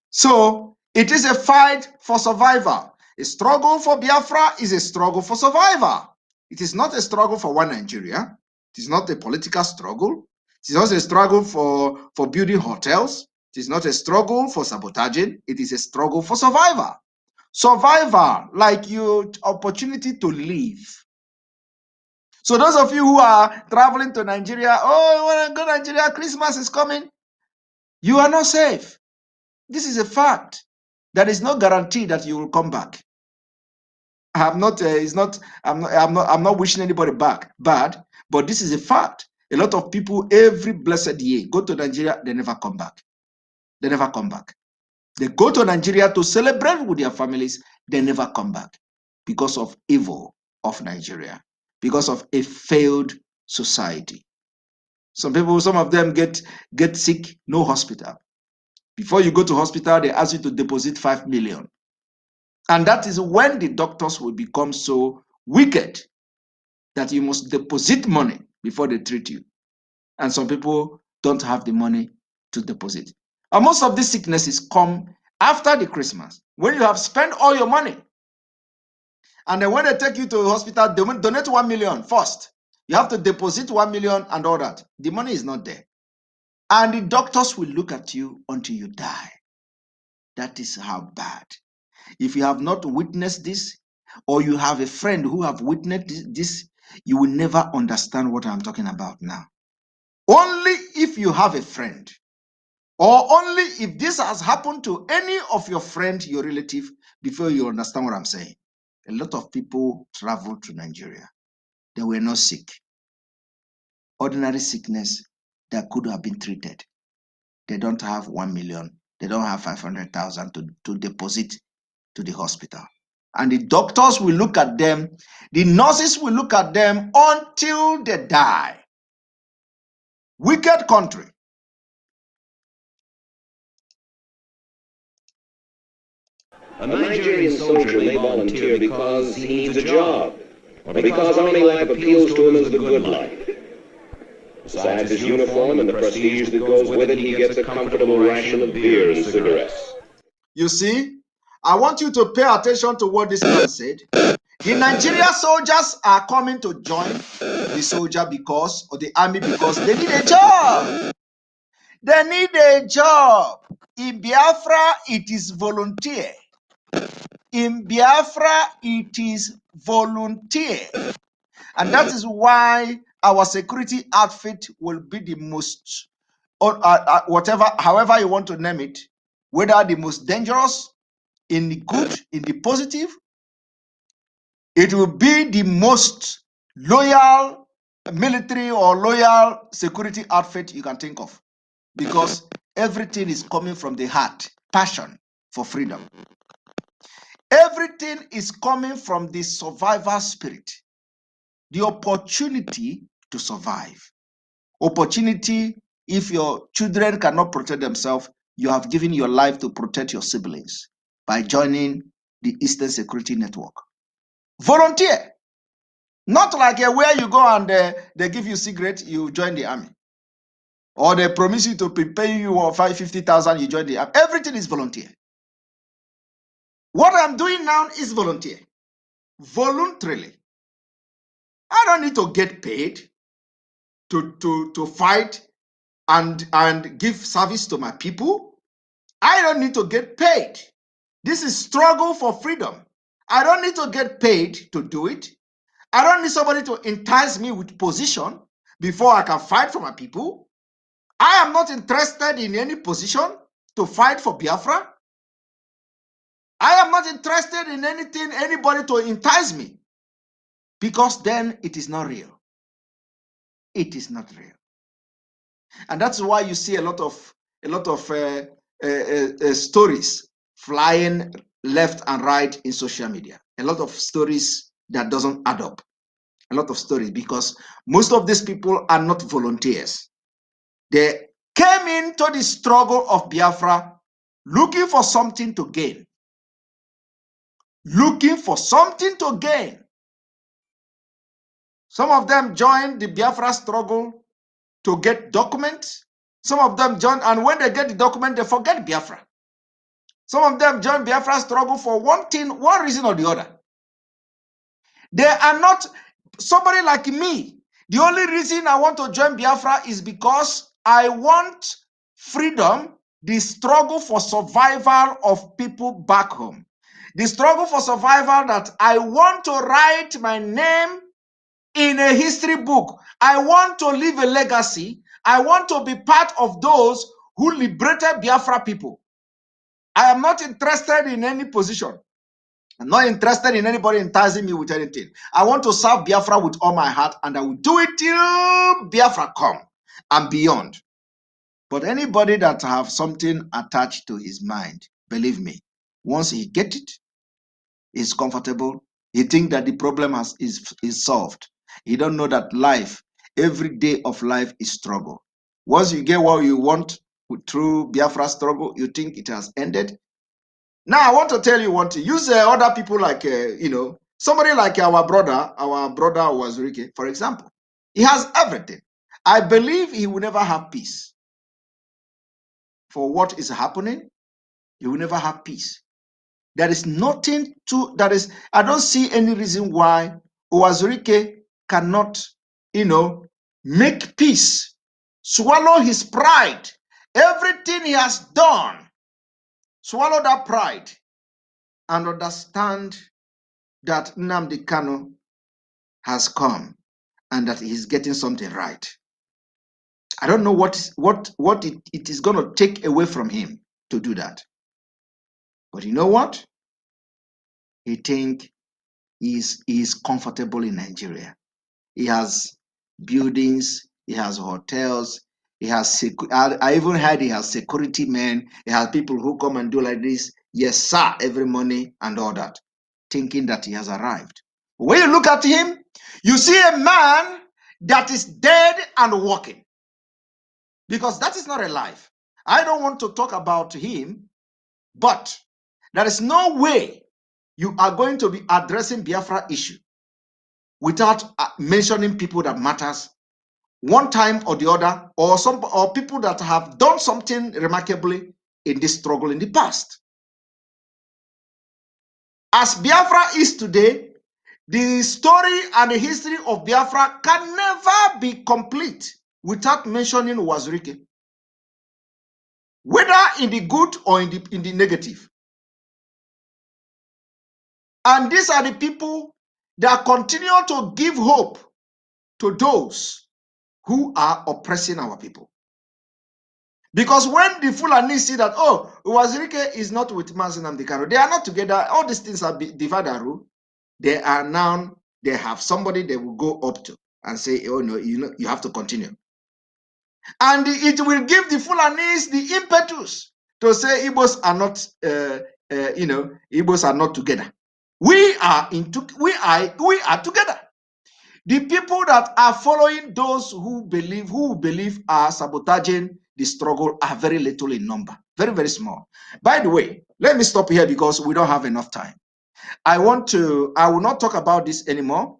So it is a fight for survival. A struggle for Biafra is a struggle for survival. It is not a struggle for one Nigeria. It is not a political struggle. It is not a struggle for building hotels. It is not a struggle for sabotaging. It is a struggle for survival. Survival, like your opportunity to live. So those of you who are traveling to Nigeria, oh, when I go to Nigeria, Christmas is coming. You are not safe. This is a fact. There is no guarantee that you will come back. I'm not wishing anybody back bad, but this is a fact. A lot of people every blessed year go to Nigeria, they never come back. They never come back. They go to Nigeria to celebrate with their families, they never come back because of evil of Nigeria, because of a failed society. Some of them get sick, no hospital. Before you go to hospital, they ask you to deposit 5 million. And that is when the doctors will become so wicked that you must deposit money before they treat you. And some people don't have the money to deposit. And most of these sicknesses come after the Christmas, when you have spent all your money. And then when they take you to the hospital, they will donate 1 million first. You have to deposit 1 million and all that. The money is not there. And the doctors will look at you until you die. That is how bad. If you have not witnessed this, or you have a friend who have witnessed this, you will never understand what I'm talking about now. Only if you have a friend, or only if this has happened to any of your friends, your relative, before you understand what I'm saying. A lot of people travel to Nigeria. They were not sick. Ordinary sickness that could have been treated. They don't have 1 million. They don't have 500,000 to deposit to the hospital. And the doctors will look at them. The nurses will look at them until they die. Wicked country. A Nigerian soldier may volunteer because he needs a job, or because army life appeals to him as the good life. Besides his uniform and the prestige that goes with it, he gets a comfortable ration of beer and cigarettes. You see, I want you to pay attention to what this man said. The Nigerian soldiers are coming to join the soldier because, or the army because they need a job. They need a job. In Biafra, it is volunteer. In Biafra, it is volunteer. And that is why our security outfit will be the most, however you want to name it, whether the most dangerous, in the good, in the positive, it will be the most loyal military or loyal security outfit you can think of, because everything is coming from the heart, passion for freedom. Everything is coming from the survival spirit, the opportunity to survive. Opportunity, if your children cannot protect themselves, you have given your life to protect your siblings by joining the Eastern Security Network. Volunteer. Not like where you go and they give you cigarette, you join the army. Or they promise you to pay you 50,000, you join the army. Everything is volunteer. What I'm doing now is volunteer. Voluntarily. I don't need to get paid to fight and give service to my people. I don't need to get paid. This is struggle for freedom. I don't need to get paid to do it. I don't need somebody to entice me with position before I can fight for my people. I am not interested in any position to fight for Biafra. I am not interested in anything, anybody to entice me, because then it is not real. It is not real. And that's why you see a lot of stories flying left and right in social media. A lot of stories that doesn't add up. A lot of stories, because most of these people are not volunteers. They came into the struggle of Biafra looking for something to gain. Looking for something to gain. Some of them joined the Biafra struggle to get documents. Some of them joined, and when they get the document, they forget Biafra. Some of them joined Biafra struggle for one reason or the other. They are not somebody like me. The only reason I want to join Biafra is because I want freedom, the struggle for survival of people back home. The struggle for survival that I want to write my name in a history book. I want to leave a legacy. I want to be part of those who liberated Biafra people. I am not interested in any position. I'm not interested in anybody enticing me with anything. I want to serve Biafra with all my heart, and I will do it till Biafra come and beyond. But anybody that have something attached to his mind, believe me, once he get it, is comfortable, he think that the problem is solved. He don't know that life, every day of life is struggle. Once you get what you want through Biafra struggle, you think it has ended. Now I want to tell you one thing. Use other people like somebody like our brother Wazirike, for example. He has everything. I believe he will never have peace. For what is happening, he will never have peace. There is nothing to that is. I don't see any reason why Wazirike cannot, make peace, swallow his pride, everything he has done, swallow that pride, and understand that NnamdiKanu has come and that he's getting something right. I don't know what it is going to take away from him to do that. But you know what? He think he is comfortable in Nigeria. He has buildings, he has hotels, he has I even heard he has security men, he has people who come and do like this, yes sir, every morning and all that, thinking that he has arrived. When you look at him, you see a man that is dead and walking, because that is not a life. I don't want to talk about him, but there is no way you are going to be addressing Biafra issue without mentioning people that matters one time or the other, or people that have done something remarkably in this struggle in the past. As Biafra is today, the story and the history of Biafra can never be complete without mentioning Wazirike, whether in the good or in the negative. And these are the people that continue to give hope to those who are oppressing our people. Because when the Fulani see that, oh, Wazirike is not with Mazi NnamdiKanu, they are not together, all these things are divide and rule. they are now, they have somebody they will go up to and say, oh no, you have to continue. And it will give the Fulanis the impetus to say Igbos are not, Igbos are not together. We are together. The people that are following those who believe are sabotaging the struggle are very little in number, very, very small. By the way, let me stop here because we don't have enough time. I will not talk about this anymore.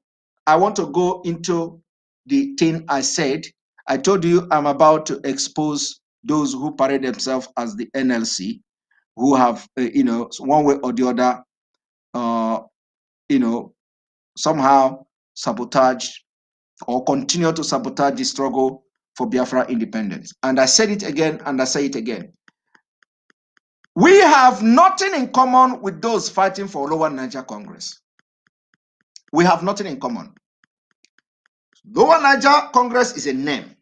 I want to go into the thing I said. I told you I'm about to expose those who parade themselves as the NLC, who have, one way or the other, somehow sabotaged or continue to sabotage the struggle for Biafra independence. And I said it again, and I say it again. We have nothing in common with those fighting for Lower Niger Congress. We have nothing in common. Lower Niger Congress is a name,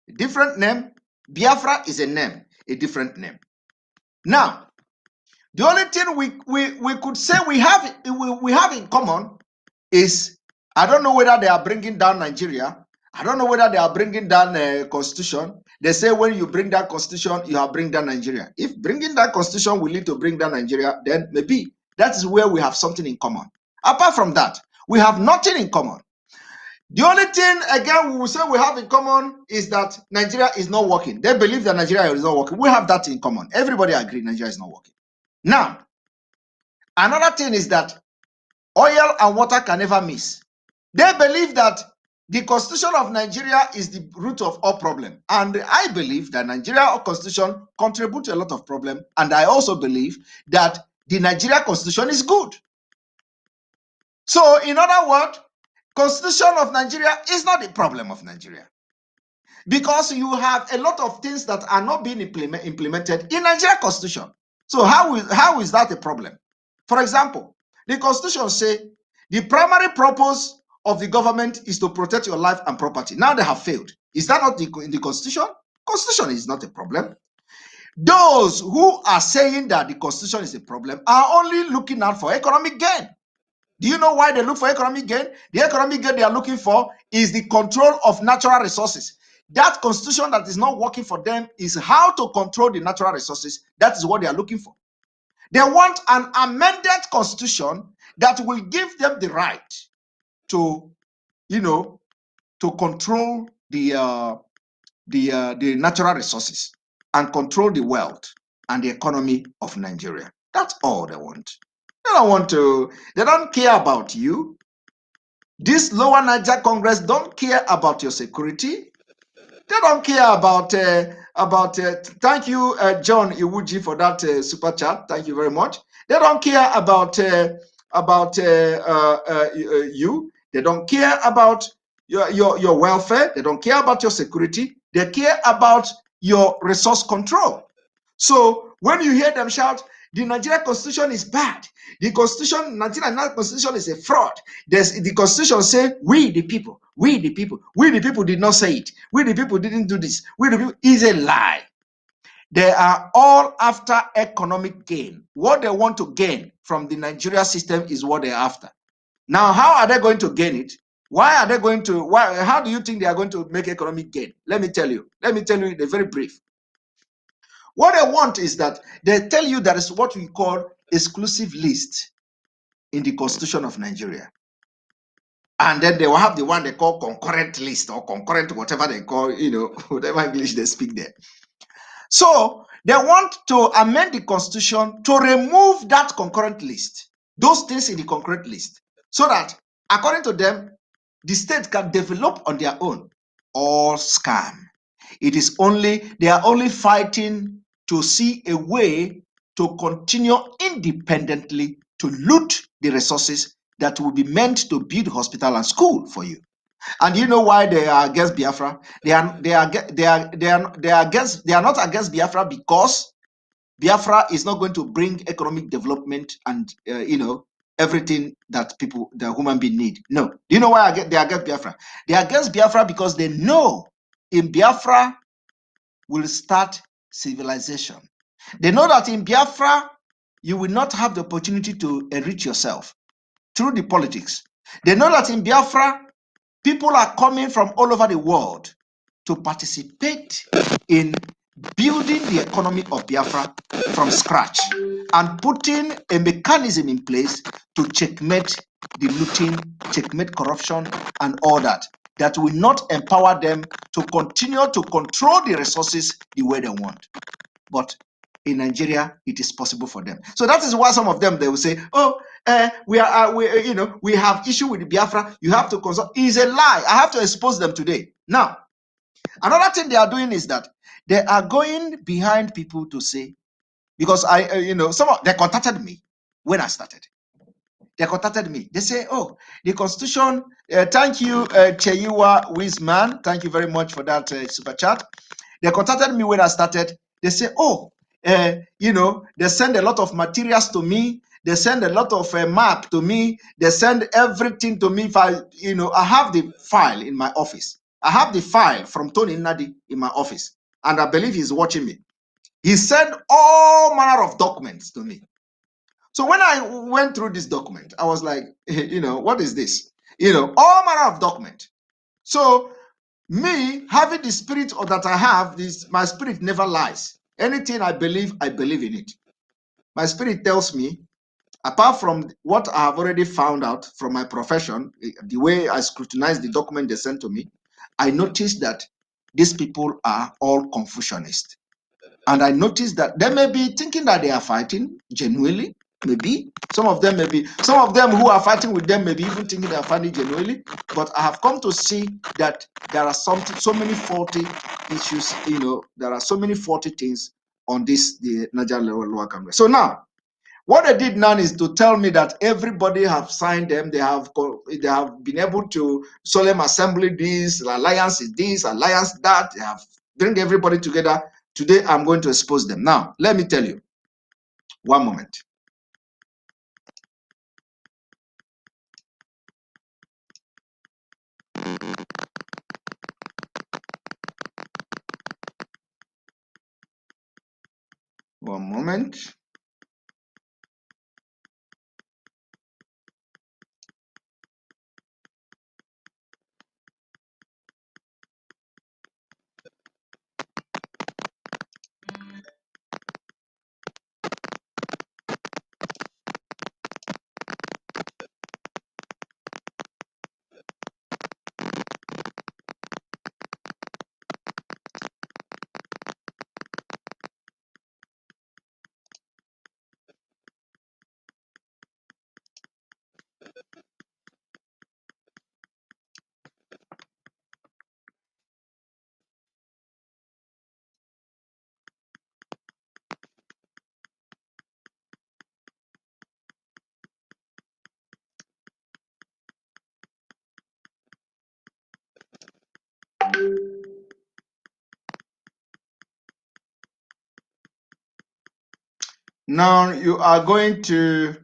a different name. Biafra is a name, a different name. Now, the only thing we could say we have in common is, I don't know whether they are bringing down Nigeria. I don't know whether they are bringing down a constitution. They say when you bring that constitution, you have bring down Nigeria. If bringing that constitution will lead to bring down Nigeria, then maybe that is where we have something in common. Apart from that, we have nothing in common. The only thing, again, we will say we have in common is that Nigeria is not working. They believe that Nigeria is not working. We have that in common. Everybody agrees Nigeria is not working. Now, another thing is that oil and water can never miss. They believe that the constitution of Nigeria is the root of all problems. And I believe that Nigeria constitution contributes a lot of problems. And I also believe that the Nigeria constitution is good. So, in other words, constitution of Nigeria is not the problem of Nigeria. Because you have a lot of things that are not being implemented in Nigeria constitution. So how is that a problem? For example, the constitution says the primary purpose of the government is to protect your life and property. Now they have failed. Is that not in the constitution? Constitution is not a problem. Those who are saying that the constitution is a problem are only looking out for economic gain. Do you know why they look for economic gain? The economic gain they are looking for is the control of natural resources. That constitution that is not working for them is how to control the natural resources. That is what they are looking for. They want an amended constitution that will give them the right to, to control the natural resources and control the wealth and the economy of Nigeria. That's all they want. They don't care about you. This Lower Niger Congress don't care about your security. They don't care about thank you, John Iwuji, for that super chat. Thank you very much. They don't care about you. They don't care about your welfare. They don't care about your security. They care about your resource control. So when you hear them shout, the Nigerian constitution is bad, the constitution, 1999 constitution is a fraud, the constitution say we the people did not say it, we the people didn't do this, we the people, is a lie. They are all after economic gain. What they want to gain from the Nigeria system is what they're after. Now, how are they going to gain it? How do you think they are going to make economic gain? Let me tell you in a very brief. What they want is that they tell you there is what we call exclusive list in the constitution of Nigeria. And then they will have the one they call concurrent list or concurrent, whatever they call, whatever English they speak there. So they want to amend the constitution to remove that concurrent list, those things in the concurrent list, so that according to them, the state can develop on their own. All scam. They are only fighting to see a way to continue independently to loot the resources that will be meant to build hospital and school for you. And you know why they are against Biafra? They are not against Biafra because Biafra is not going to bring economic development and everything that the human being need. No. Do you know why they are against Biafra? They are against Biafra because they know in Biafra will start civilization. They know that in Biafra, you will not have the opportunity to enrich yourself. through the politics. They know that in Biafra, people are coming from all over the world to participate in building the economy of Biafra from scratch and putting a mechanism in place to checkmate the looting, checkmate corruption, and all that. That will not empower them to continue to control the resources the way they want. But in Nigeria, it is possible for them. So that is why some of them, they will say, oh, we have issue with the Biafra. You have to consult. It's a lie. I have to expose them today. Now, another thing they are doing is that they are going behind people to say, because they contacted me when I started. They contacted me. They say, oh, the Constitution, thank you, Cheyiwa Wisman. Thank you very much for that super chat. They contacted me when I started. They say, oh, they send a lot of materials to me. They send a lot of map to me. They send everything to me. If I have the file in my office. I have the file from Tony Nnamdi in my office. And I believe he's watching me. He sent all manner of documents to me. So when I went through this document, I was like, what is this? All manner of document. So me having the spirit that I have, my spirit never lies. Anything I believe in it. My spirit tells me, apart from what I have already found out from my profession, the way I scrutinize the document they sent to me, I noticed that these people are all Confucianists. And I noticed that they may be thinking that they are fighting genuinely. Maybe some of them who are fighting with them maybe even thinking they are fighting genuinely. But I have come to see that there are so many faulty issues. There are so many faulty things on the Niger Lower Congress. So now, what they did now is to tell me that everybody have signed them. They have been able to solemn assembly this, alliance is this, alliance that. They have bring everybody together. Today, I'm going to expose them. Now, let me tell you. One moment. One moment. Now you are going to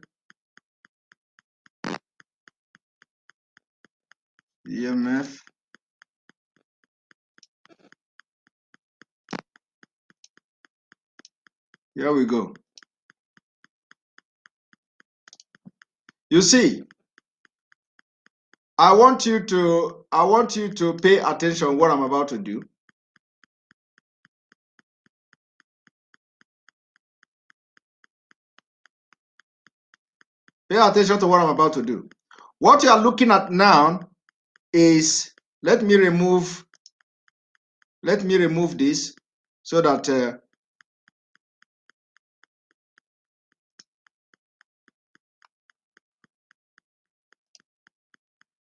EMF. Here we go. You see, I want you to pay attention to what I'm about to do. Pay attention to what I'm about to do. What you are looking at now is, let me remove this so that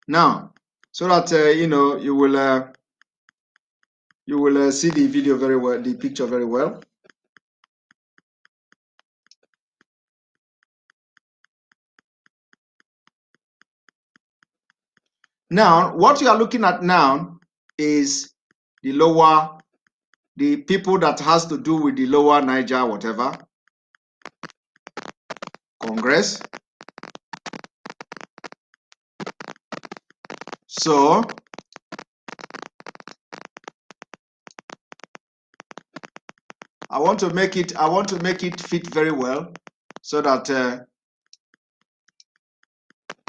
now, so that you will see the video very well, the picture very well. Now, what you are looking at now is the people that has to do with the lower Niger, whatever, Congress. So, I want to make it fit very well so that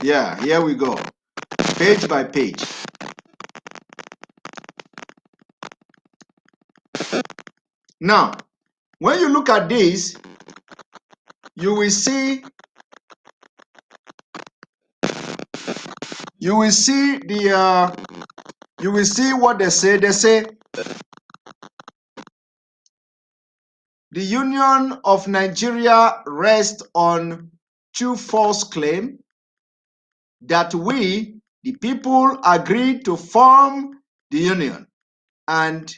Yeah, here we go. Page by page. Now, when you look at this, you will see what they say. They say the Union of Nigeria rests on two false claims that we, the people, agreed to form the union and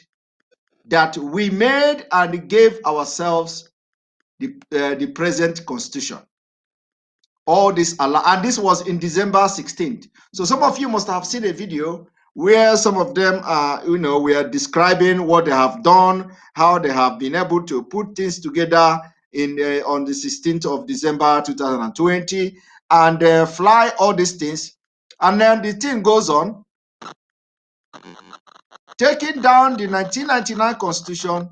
that we made and gave ourselves the present constitution. All this, and this was in December 16th. So some of you must have seen a video where some of them are, we are describing what they have done, how they have been able to put things together on the 16th of December 2020 and fly all these things. And then the thing goes on, taking down the 1999 Constitution,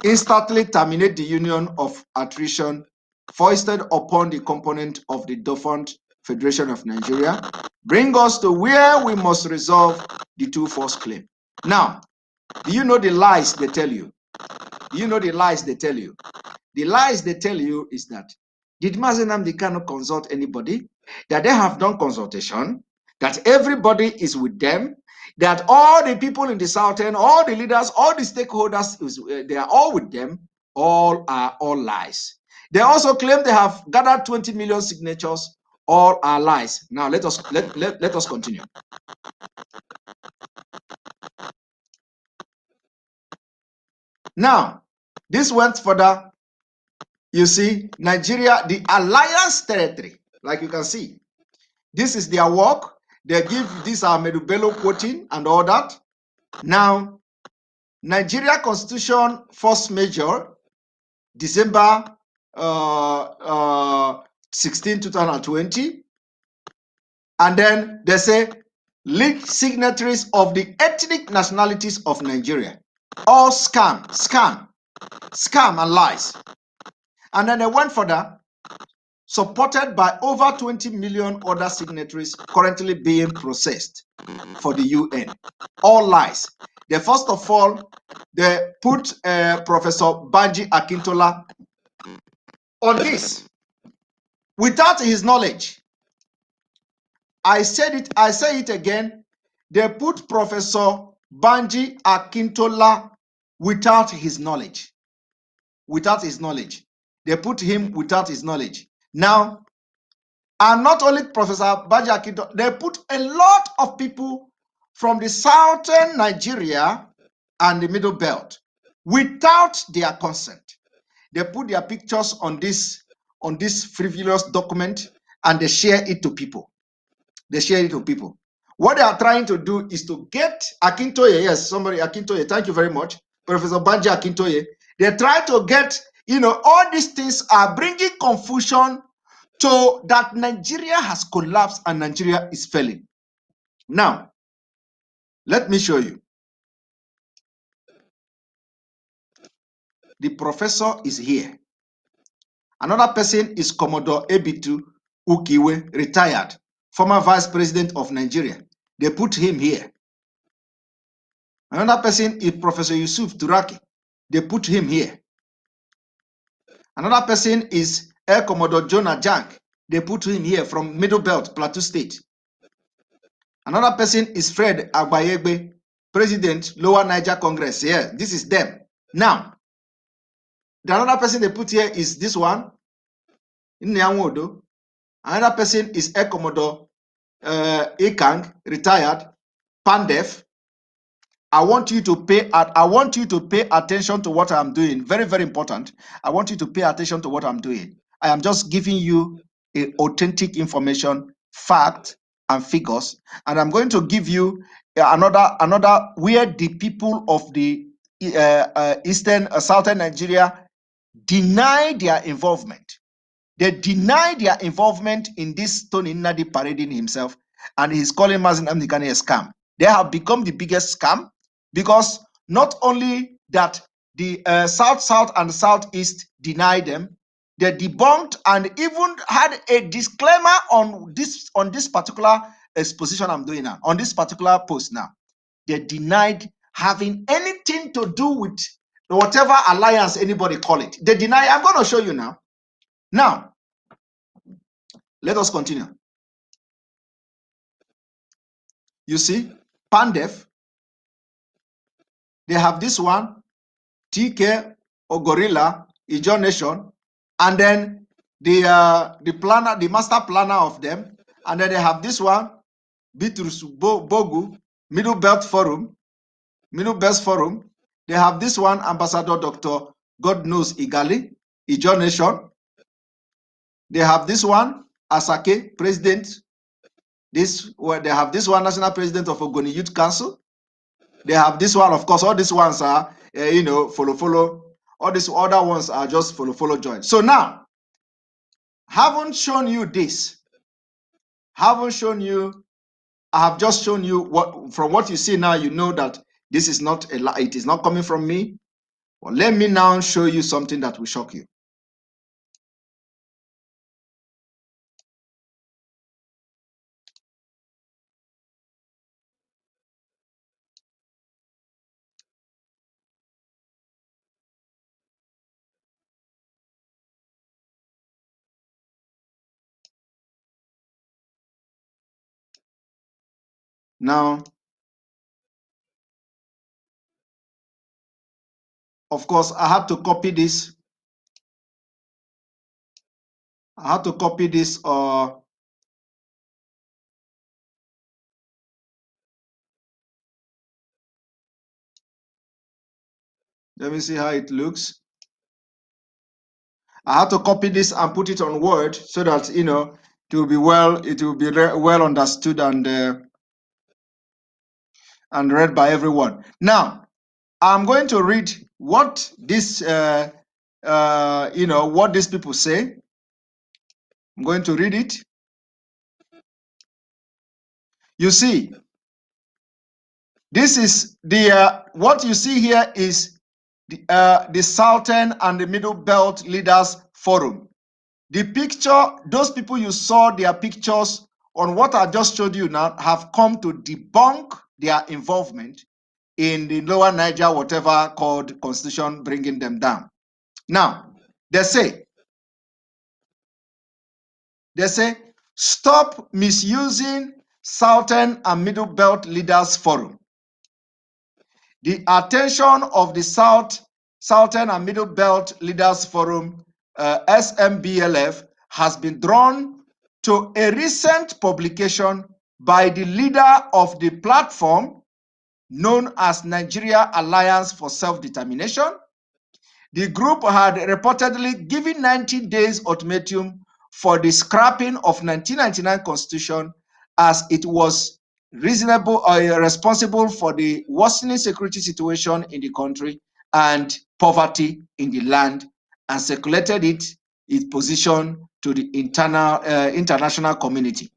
instantly terminate the Union of Attrition foisted upon the component of the defunct Federation of Nigeria, bring us to where we must resolve the two false claims. Now, do you know the lies they tell you? The lies they tell you is that, did Mazi NnamdiKanu consult anybody? That they have done consultation, that everybody is with them, that all the people in the Southern, all the leaders, all the stakeholders, they are all with them. All are all lies. They also claim they have gathered 20 million signatures. All are lies. Now let us continue. Now, this went further. You see, Nigeria, the alliance territory, like you can see, this is their work. They give this Medubelo quoting and all that. Now, Nigeria Constitution, first major, December 16, 2020. And then they say, leaked signatories of the ethnic nationalities of Nigeria. All scam and lies. And then they went further, supported by over 20 million other signatories currently being processed for the UN. All lies. They first of all, they put Professor Banji Akintola on this without his knowledge. I say it again. They put Professor Banji Akintola without his knowledge. They put him without his knowledge. Now, and not only Professor Banji Akintola, they put a lot of people from the southern Nigeria and the middle belt without their consent. They put their pictures on this frivolous document and they share it to people. What they are trying to do is to get Akintoye, yes, somebody, Akintoye, thank you very much, Professor Banji Akintoye. They try to get, all these things are bringing confusion to that Nigeria has collapsed and Nigeria is failing. Now, let me show you. The professor is here. Another person is Commodore Ebitu Ukiwe, retired, former vice president of Nigeria. They put him here. Another person is Professor Yusuf Turaki. They put him here. Another person is Air Commodore Jonah Jank. They put him here from Middle Belt, Plateau State. Another person is Fred Agbayegbe, President, Lower Niger Congress. Yeah, this is them. Now, the another person they put here is this one, Nyanwodo. Another person is Air Commodore Ikang, retired, Pandef. I want you to pay attention to what I'm doing. Very, very important. I want you to pay attention to what I'm doing. I am just giving you authentic information, fact, and figures. And I'm going to give you another where the people of the southern Nigeria deny their involvement. They deny their involvement in this Tony Nnadi parading himself, and he's calling Mazi NnamdiKanu a scam. They have become the biggest scam because not only that the South and Southeast deny them, They debunked and even had a disclaimer on this particular exposition I'm doing now, on this particular post now. They denied having anything to do with whatever alliance anybody call it. They deny. I'm going to show you now. Now, let us continue. You see, Pandef, they have this one, TK or Gorilla, Ijo Nation, and then the planner, the master planner of them, and then they have this one, Bitrus Bogu, Middle Belt Forum, They have this one, Ambassador Dr. God knows Igali, Ijo Nation. They have this one, Asake, President. They have this one, National President of Ogoni Youth Council. They have this one, of course. All these ones are, follow. All these other ones are just follow join. So now, haven't shown you this. I have just shown you what, from what you see now, you know that this is not a lie. It is not coming from me. Well, let me now show you something that will shock you. Now, of course, I had to copy this. Let me see how it looks. I had to copy this and put it on Word so that it will be well understood and read by everyone. Now, I'm going to read what this what these people say. I'm going to read it. You see, this is the what you see here is the Southern and the Middle Belt Leaders Forum. The picture, those people you saw their pictures on what I just showed you now have come to debunk their involvement in the Lower Niger, whatever called constitution, bringing them down. Now, they say, stop misusing Southern and Middle Belt Leaders Forum. The attention of the Southern and Middle Belt Leaders Forum, SMBLF, has been drawn to a recent publication by the leader of the platform known as Nigeria Alliance for Self-Determination. The group had reportedly given 90 days ultimatum for the scrapping of 1999 Constitution, as it was responsible for the worsening security situation in the country and poverty in the land, and circulated its position to the international community.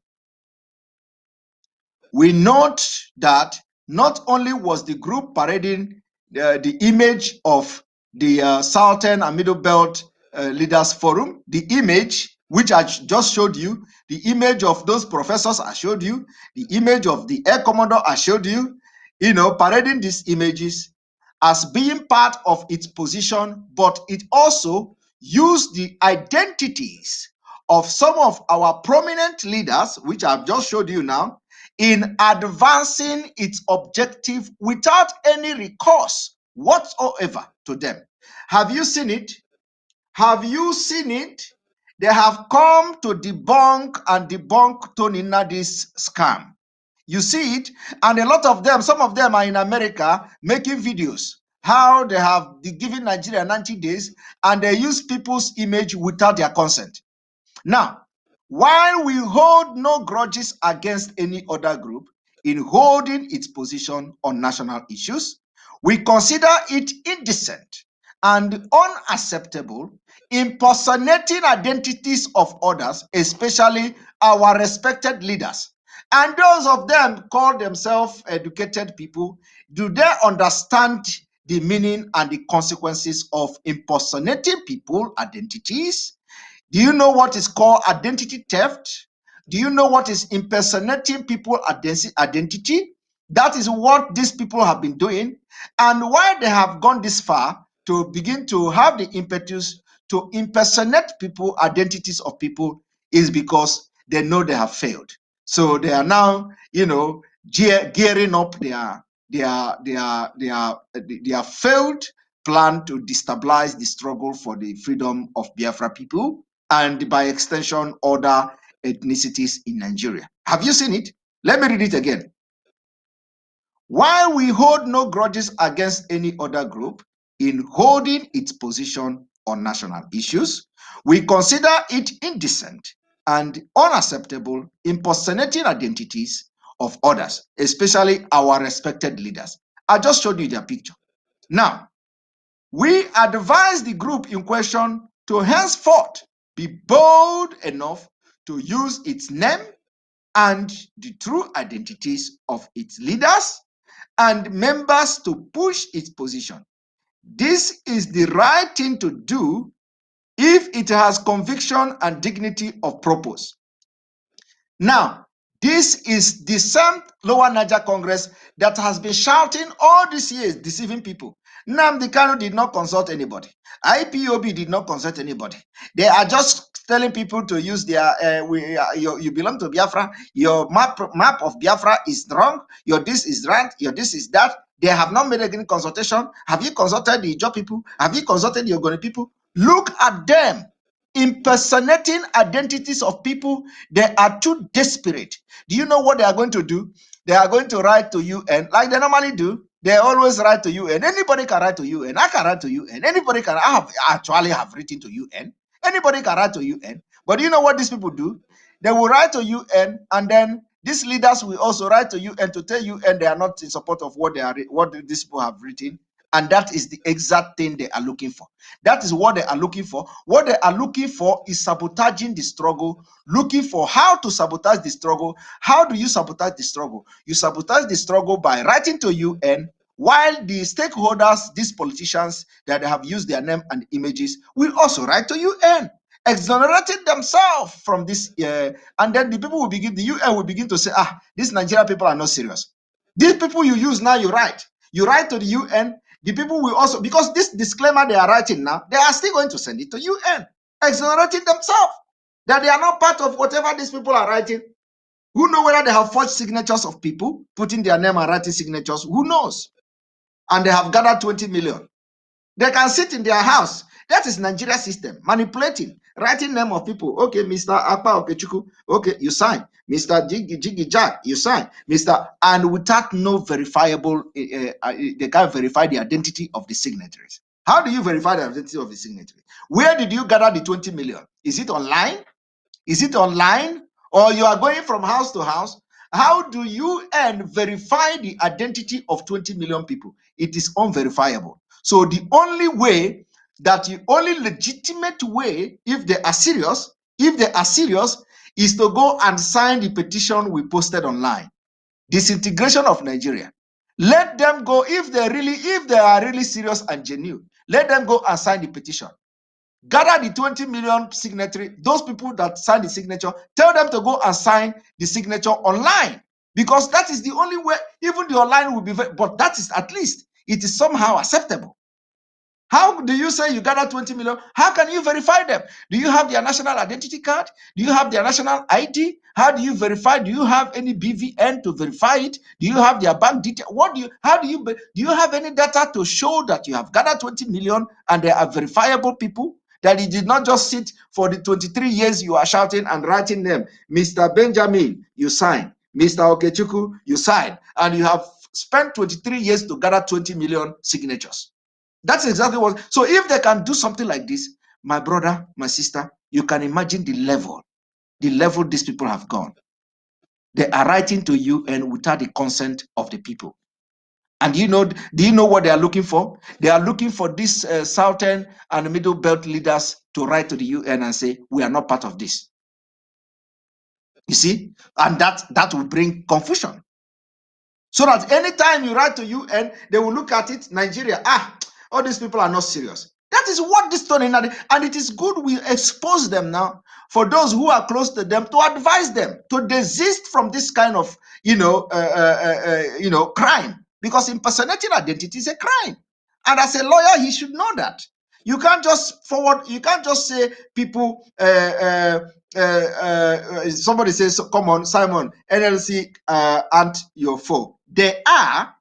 We note that not only was the group parading the image of the Southern and Middle Belt Leaders Forum, the image which I just showed you, the image of those professors I showed you, the image of the Air Commodore I showed you, parading these images as being part of its position, but it also used the identities of some of our prominent leaders, which I've just showed you now, in advancing its objective without any recourse whatsoever to them. Have you seen it? Have you seen it? They have come to debunk Tony Nnamdi's scam. You see it, and a lot of them, some of them are in America making videos, how they have given Nigeria 90 days and they use people's image without their consent. Now, while we hold no grudges against any other group in holding its position on national issues, we consider it indecent and unacceptable impersonating identities of others, especially our respected leaders. And those of them call themselves educated people. Do they understand the meaning and the consequences of impersonating people identities? Do you know what is called identity theft? Do you know what is impersonating people's identity? That is what these people have been doing. And why they have gone this far to begin to have the impetus to impersonate people, identities of people, is because they know they have failed. So they are now, gearing up their failed plan to destabilize the struggle for the freedom of Biafra people, and by extension, other ethnicities in Nigeria. Have you seen it? Let me read it again. While we hold no grudges against any other group in holding its position on national issues, we consider it indecent and unacceptable impersonating identities of others, especially our respected leaders. I just showed you their picture. Now, we advise the group in question to henceforth be bold enough to use its name and the true identities of its leaders and members to push its position. This is the right thing to do if it has conviction and dignity of purpose. Now, this is the same Lower Niger Congress that has been shouting all these years, deceiving people. NnamdiKanu did not consult anybody. IPob did not consult anybody. They are just telling people to use their, you belong to Biafra, your map of Biafra is wrong, your this is right, your this is that. They have not made any consultation. Have you consulted the Ijaw people? Have you consulted the Ogoni people? Look at them impersonating identities of people. They are too desperate. Do you know what they are going to do? They are going to write to UN like they normally do. They always write to UN. Anybody can write to UN. I can write to UN. Anybody can. I actually have written to UN. Anybody can write to UN. But do you know what these people do? They will write to UN, and then these leaders will also write to UN to tell UN they are not in support of what these people have written. And that is the exact thing they are looking for. That is what they are looking for. What they are looking for is sabotaging the struggle, looking for how to sabotage the struggle. How do you sabotage the struggle? You sabotage the struggle by writing to UN, while the stakeholders, these politicians that have used their name and images, will also write to UN, exonerating themselves from this. And then the UN will begin to say, these Nigerian people are not serious. These people you use now, you write to the UN. The people will also, because this disclaimer they are writing now, they are still going to send it to UN, exonerating themselves that they are not part of whatever these people are writing. Who knows whether they have forged signatures of people, putting their name and writing signatures? Who knows? And they have gathered 20 million. They can sit in their house. That is Nigeria system, manipulating, writing name of people. Okay, Mr. Ekpa Okechukwu, okay, you sign. Mr. Jiggy Jack, you sign. And without no verifiable, they can't verify the identity of the signatories. How do you verify the identity of the signatory? Where did you gather the 20 million? Is it online? Is it online? Or you are going from house to house? How do you verify the identity of 20 million people? It is unverifiable. So the only legitimate way, if they are serious, is to go and sign the petition we posted online. Disintegration of Nigeria. Let them go. If they are really serious and genuine, let them go and sign the petition. Gather the 20 million signatory, those people that sign the signature, tell them to go and sign the signature online, because that is the only way. Even the online will be, but that is at least it is somehow acceptable. How do you say you gather 20 million? How can you verify them? Do you have their national identity card? Do you have their national ID? How do you verify? Do you have any BVN to verify it? Do you have their bank detail? Do you have any data to show that you have gathered 20 million and they are verifiable people? That it did not just sit for the 23 years you are shouting and writing them. Mr. Benjamin, you sign. Mr. Okechukwu, you sign. And you have spent 23 years to gather 20 million signatures. That's exactly what. So if they can do something like this, my brother, my sister, you can imagine the level these people have gone. They are writing to UN without the consent of the people. And do you know what they are looking for? They are looking for these southern and middle belt leaders to write to the UN and say, we are not part of this. You see? And that will bring confusion. So that anytime you write to UN, they will look at it, Nigeria, all these people are not serious. That That is what this turning out, and it is good we expose them now for those who are close to them to advise them to desist from this kind of crime, because impersonating identity is a crime, and as a lawyer he should know that. You can't just say people. Somebody says, "Come on, Simon, NLC aren't your foe." They are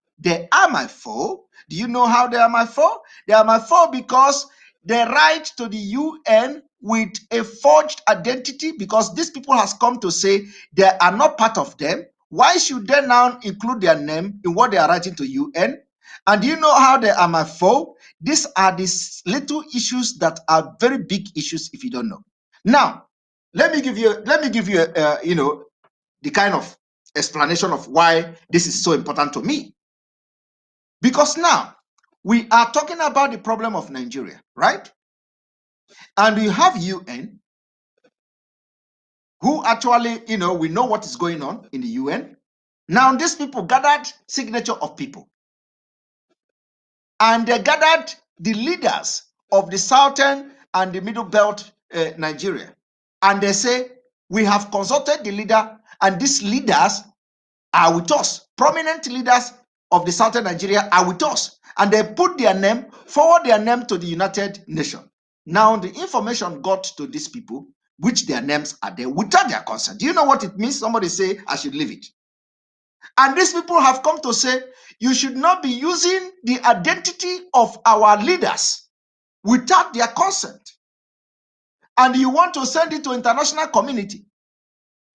my foe. Do you know how they are my foe? They are my foe because they write to the UN with a forged identity, because these people has come to say they are not part of them. Why should they now include their name in what they are writing to UN? And do you know how they are my foe? These are these little issues that are very big issues if you don't know. Now, let me give you the kind of explanation of why this is so important to me. Because now we are talking about the problem of Nigeria, right? And you have UN who actually, we know what is going on in the UN. Now these people gathered signature of people, and they gathered the leaders of the southern and the middle belt Nigeria. And they say, we have consulted the leader, and these leaders are with us. Prominent leaders of the southern Nigeria are with us. And they put their name, forward their name to the United Nations. Now the information got to these people, which their names are there without their consent. Do you know what it means? Somebody say, I should leave it. And these people have come to say, you should not be using the identity of our leaders without their consent. And you want to send it to international community.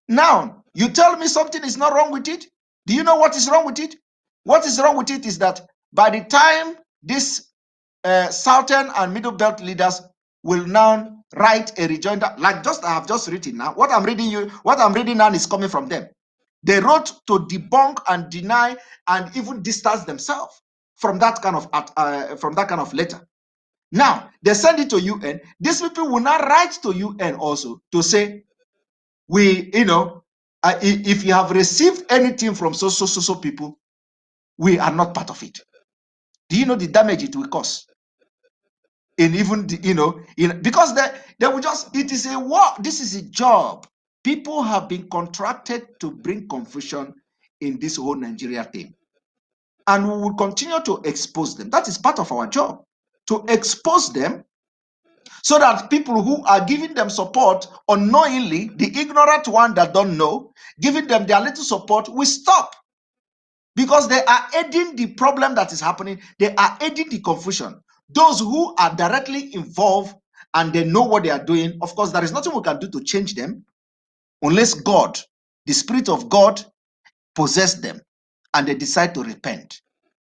Now, you tell me something is not wrong with it. Do you know what is wrong with it? What is wrong with it is that by the time this southern and middle belt leaders will now write a rejoinder, like I have just written now. What I'm reading now is coming from them. They wrote to debunk and deny and even distance themselves from that kind of letter. Now they send it to UN. These people will now write to UN also to say, if you have received anything from so people, we are not part of it. Do you know the damage it will cause? And even because they will just, it is a work. This is a job. People have been contracted to bring confusion in this whole Nigeria thing, and we will continue to expose them. That is part of our job, to expose them, so that people who are giving them support unknowingly, the ignorant one that don't know, giving them their little support, will stop, because they are aiding the problem that is happening. They are aiding the confusion. Those who are directly involved and they know what they are doing, of course, there is nothing we can do to change them unless God, the Spirit of God, possess them and they decide to repent.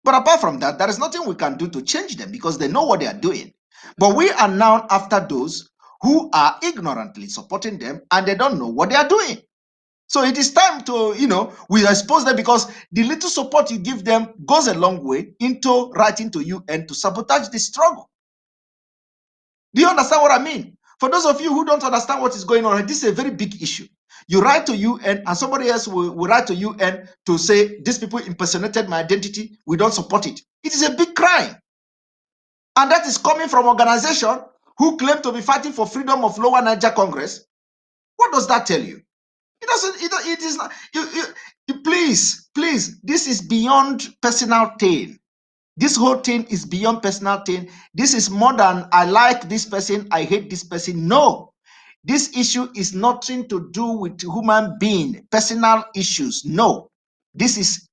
But apart from that, there is nothing we can do to change them because they know what they are doing. But we are now after those who are ignorantly supporting them and they don't know what they are doing. So it is time to, we expose them, because the little support you give them goes a long way into writing to UN to sabotage the struggle. Do you understand what I mean? For those of you who don't understand what is going on, this is a very big issue. You write to UN and somebody else will write to UN to say, these people impersonated my identity, we don't support it. It is a big crime. And that is coming from organization who claim to be fighting for freedom of Lower Niger Congress. What does that tell you? It doesn't, it is not, please, this is beyond personal thing. This whole thing is beyond personal thing. This is more than I like this person, I hate this person. No, this issue is nothing to do with human being, personal issues. No, this is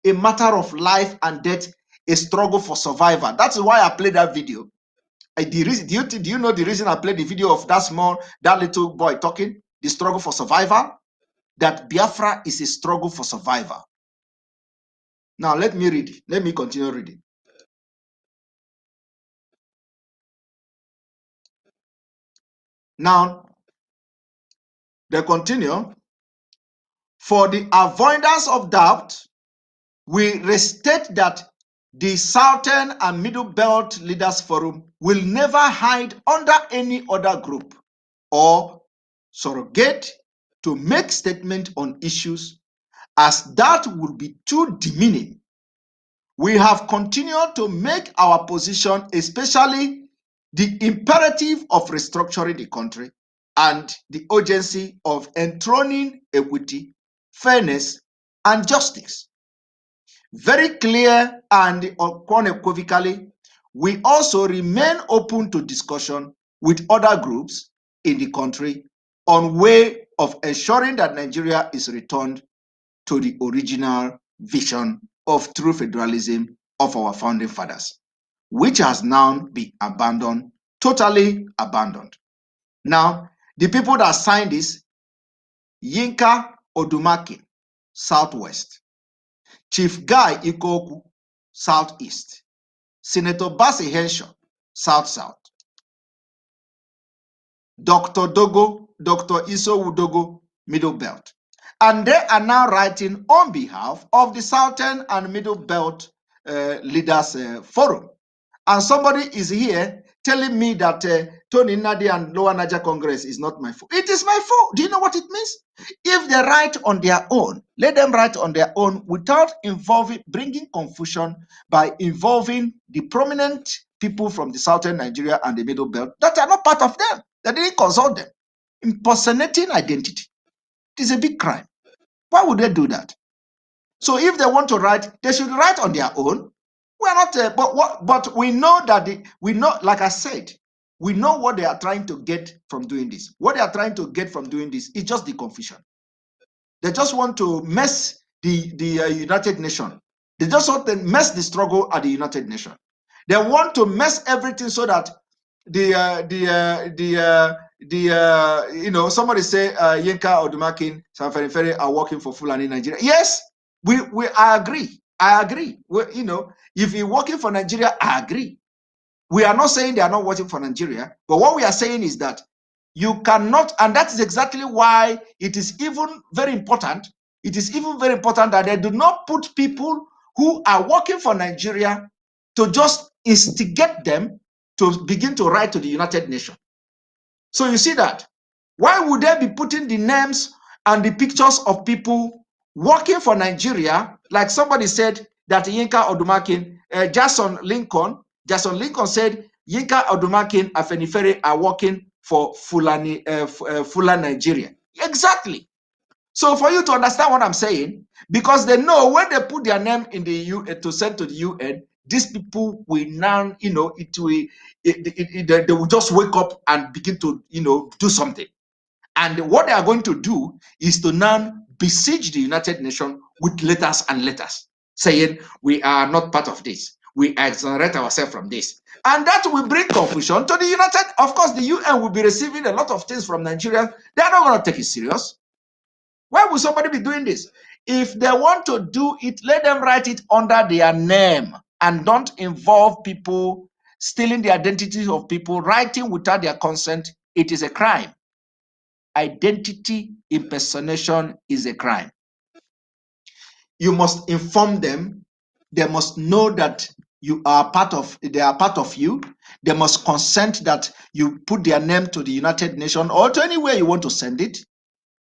a matter of life and death, a struggle for survival. That's why I played that video. The reason, do you know the reason I played the video of that little boy talking? The struggle for survival. That Biafra is a struggle for survival. Now let me read. Let me continue reading. Now they continue. For the avoidance of doubt, we restate that the Southern and Middle Belt Leaders Forum will never hide under any other group or surrogate to make statement on issues, as that would be too demeaning. We have continued to make our position, especially the imperative of restructuring the country and the urgency of enthroning equity, fairness, and justice. Very clear and unequivocally, we also remain open to discussion with other groups in the country on way of ensuring that Nigeria is returned to the original vision of true federalism of our founding fathers, which has now been abandoned, totally abandoned. Now, the people that signed this: Yinka Odumakin, Southwest; Chief Guy Ikoku, Southeast; Senator Bassey Henshaw, South-South; Dr. Isowu Dogo, Middle Belt. And they are now writing on behalf of the Southern and Middle Belt Leaders Forum. And somebody is here telling me that Tony Nnamdi and Lower Niger Congress is not my fault. It is my fault. Do you know what it means? If they write on their own, let them write on their own without bringing confusion by involving the prominent people from the Southern Nigeria and the Middle Belt that are not part of them. They didn't consult them. Impersonating identity. It is a big crime. Why would they do that? So if they want to write, they should write on their own. We're not, but we know that like I said, we know what they are trying to get from doing this. What they are trying to get from doing this is just the confusion. They just want to mess the United Nations. They just want to mess the struggle at the United Nations. They want to mess everything so that somebody say Yinka Odumakin, Sanferifere are working for Fulani Nigeria. Yes, I agree. If you're working for Nigeria, I agree. We are not saying they are not working for Nigeria, but what we are saying is that you cannot, and that is exactly why it is even very important. It is even very important that they do not put people who are working for Nigeria to just instigate them to begin to write to the United Nations. So you see that. Why would they be putting the names and the pictures of people working for Nigeria? Like somebody said that Yinka Odumakin, Jason Lincoln said Yinka Odumakin, Afenifere are working for Fulani Nigeria. Exactly. So for you to understand what I'm saying, because they know when they put their name in the UN to send to the UN, these people will now, they will just wake up and begin to, do something. And what they are going to do is to now besiege the United Nations with letters and letters saying we are not part of this. We exonerate ourselves from this. And that will bring confusion to the United. Of course, the UN will be receiving a lot of things from Nigeria. They are not going to take it serious. Why would somebody be doing this? If they want to do it, let them write it under their name and don't involve people stealing the identities of people, writing without their consent. It is a crime. Identity impersonation is a crime. You must inform them. They must know that they are part of you. They must consent that you put their name to the United Nations or to anywhere you want to send it.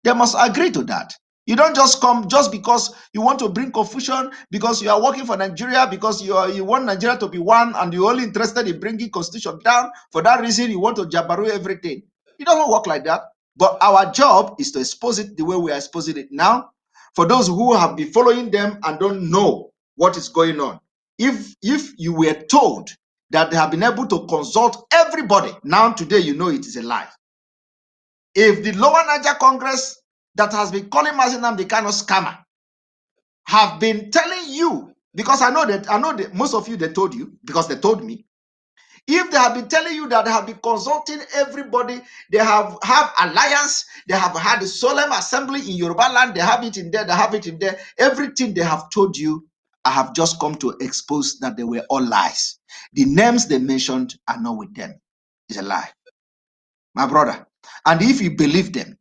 They must agree to that. You don't just come just because you want to bring confusion, because you are working for Nigeria, because you want Nigeria to be one and you're only interested in bringing constitution down. For that reason, you want to jabaroo everything. It doesn't work like that. But our job is to expose it the way we are exposing it now. For those who have been following them and don't know what is going on, if you were told that they have been able to consult everybody, now today you know it is a lie. If the Lower Niger Congress that has been calling Mazi NnamdiKanu scammer have been telling you, because I know that most of you, they told you, because they told me, if they have been telling you that they have been consulting everybody, they have alliance, they have had a solemn assembly in Yoruba land, they have it in there, everything they have told you, I have just come to expose that they were all lies. The names they mentioned are not with them. It's a lie. My brother. And if you believe them,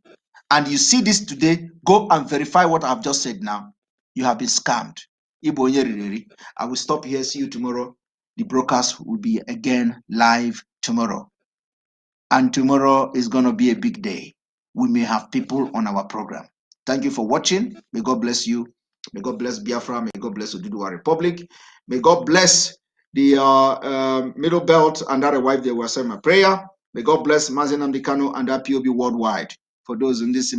and you see this today, go and verify what I've just said now. You have been scammed. I will stop here. See you tomorrow. The broadcast will be again live tomorrow. And tomorrow is going to be a big day. We may have people on our program. Thank you for watching. May God bless you. May God bless Biafra. May God bless Oduduwa Republic. May God bless the middle belt and that wife, they will say my prayer. May God bless Mazi NnamdiKanu and IPob worldwide. For those in this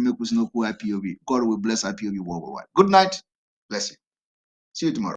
IPob, God will bless IPob worldwide. Good night. Bless you. See you tomorrow.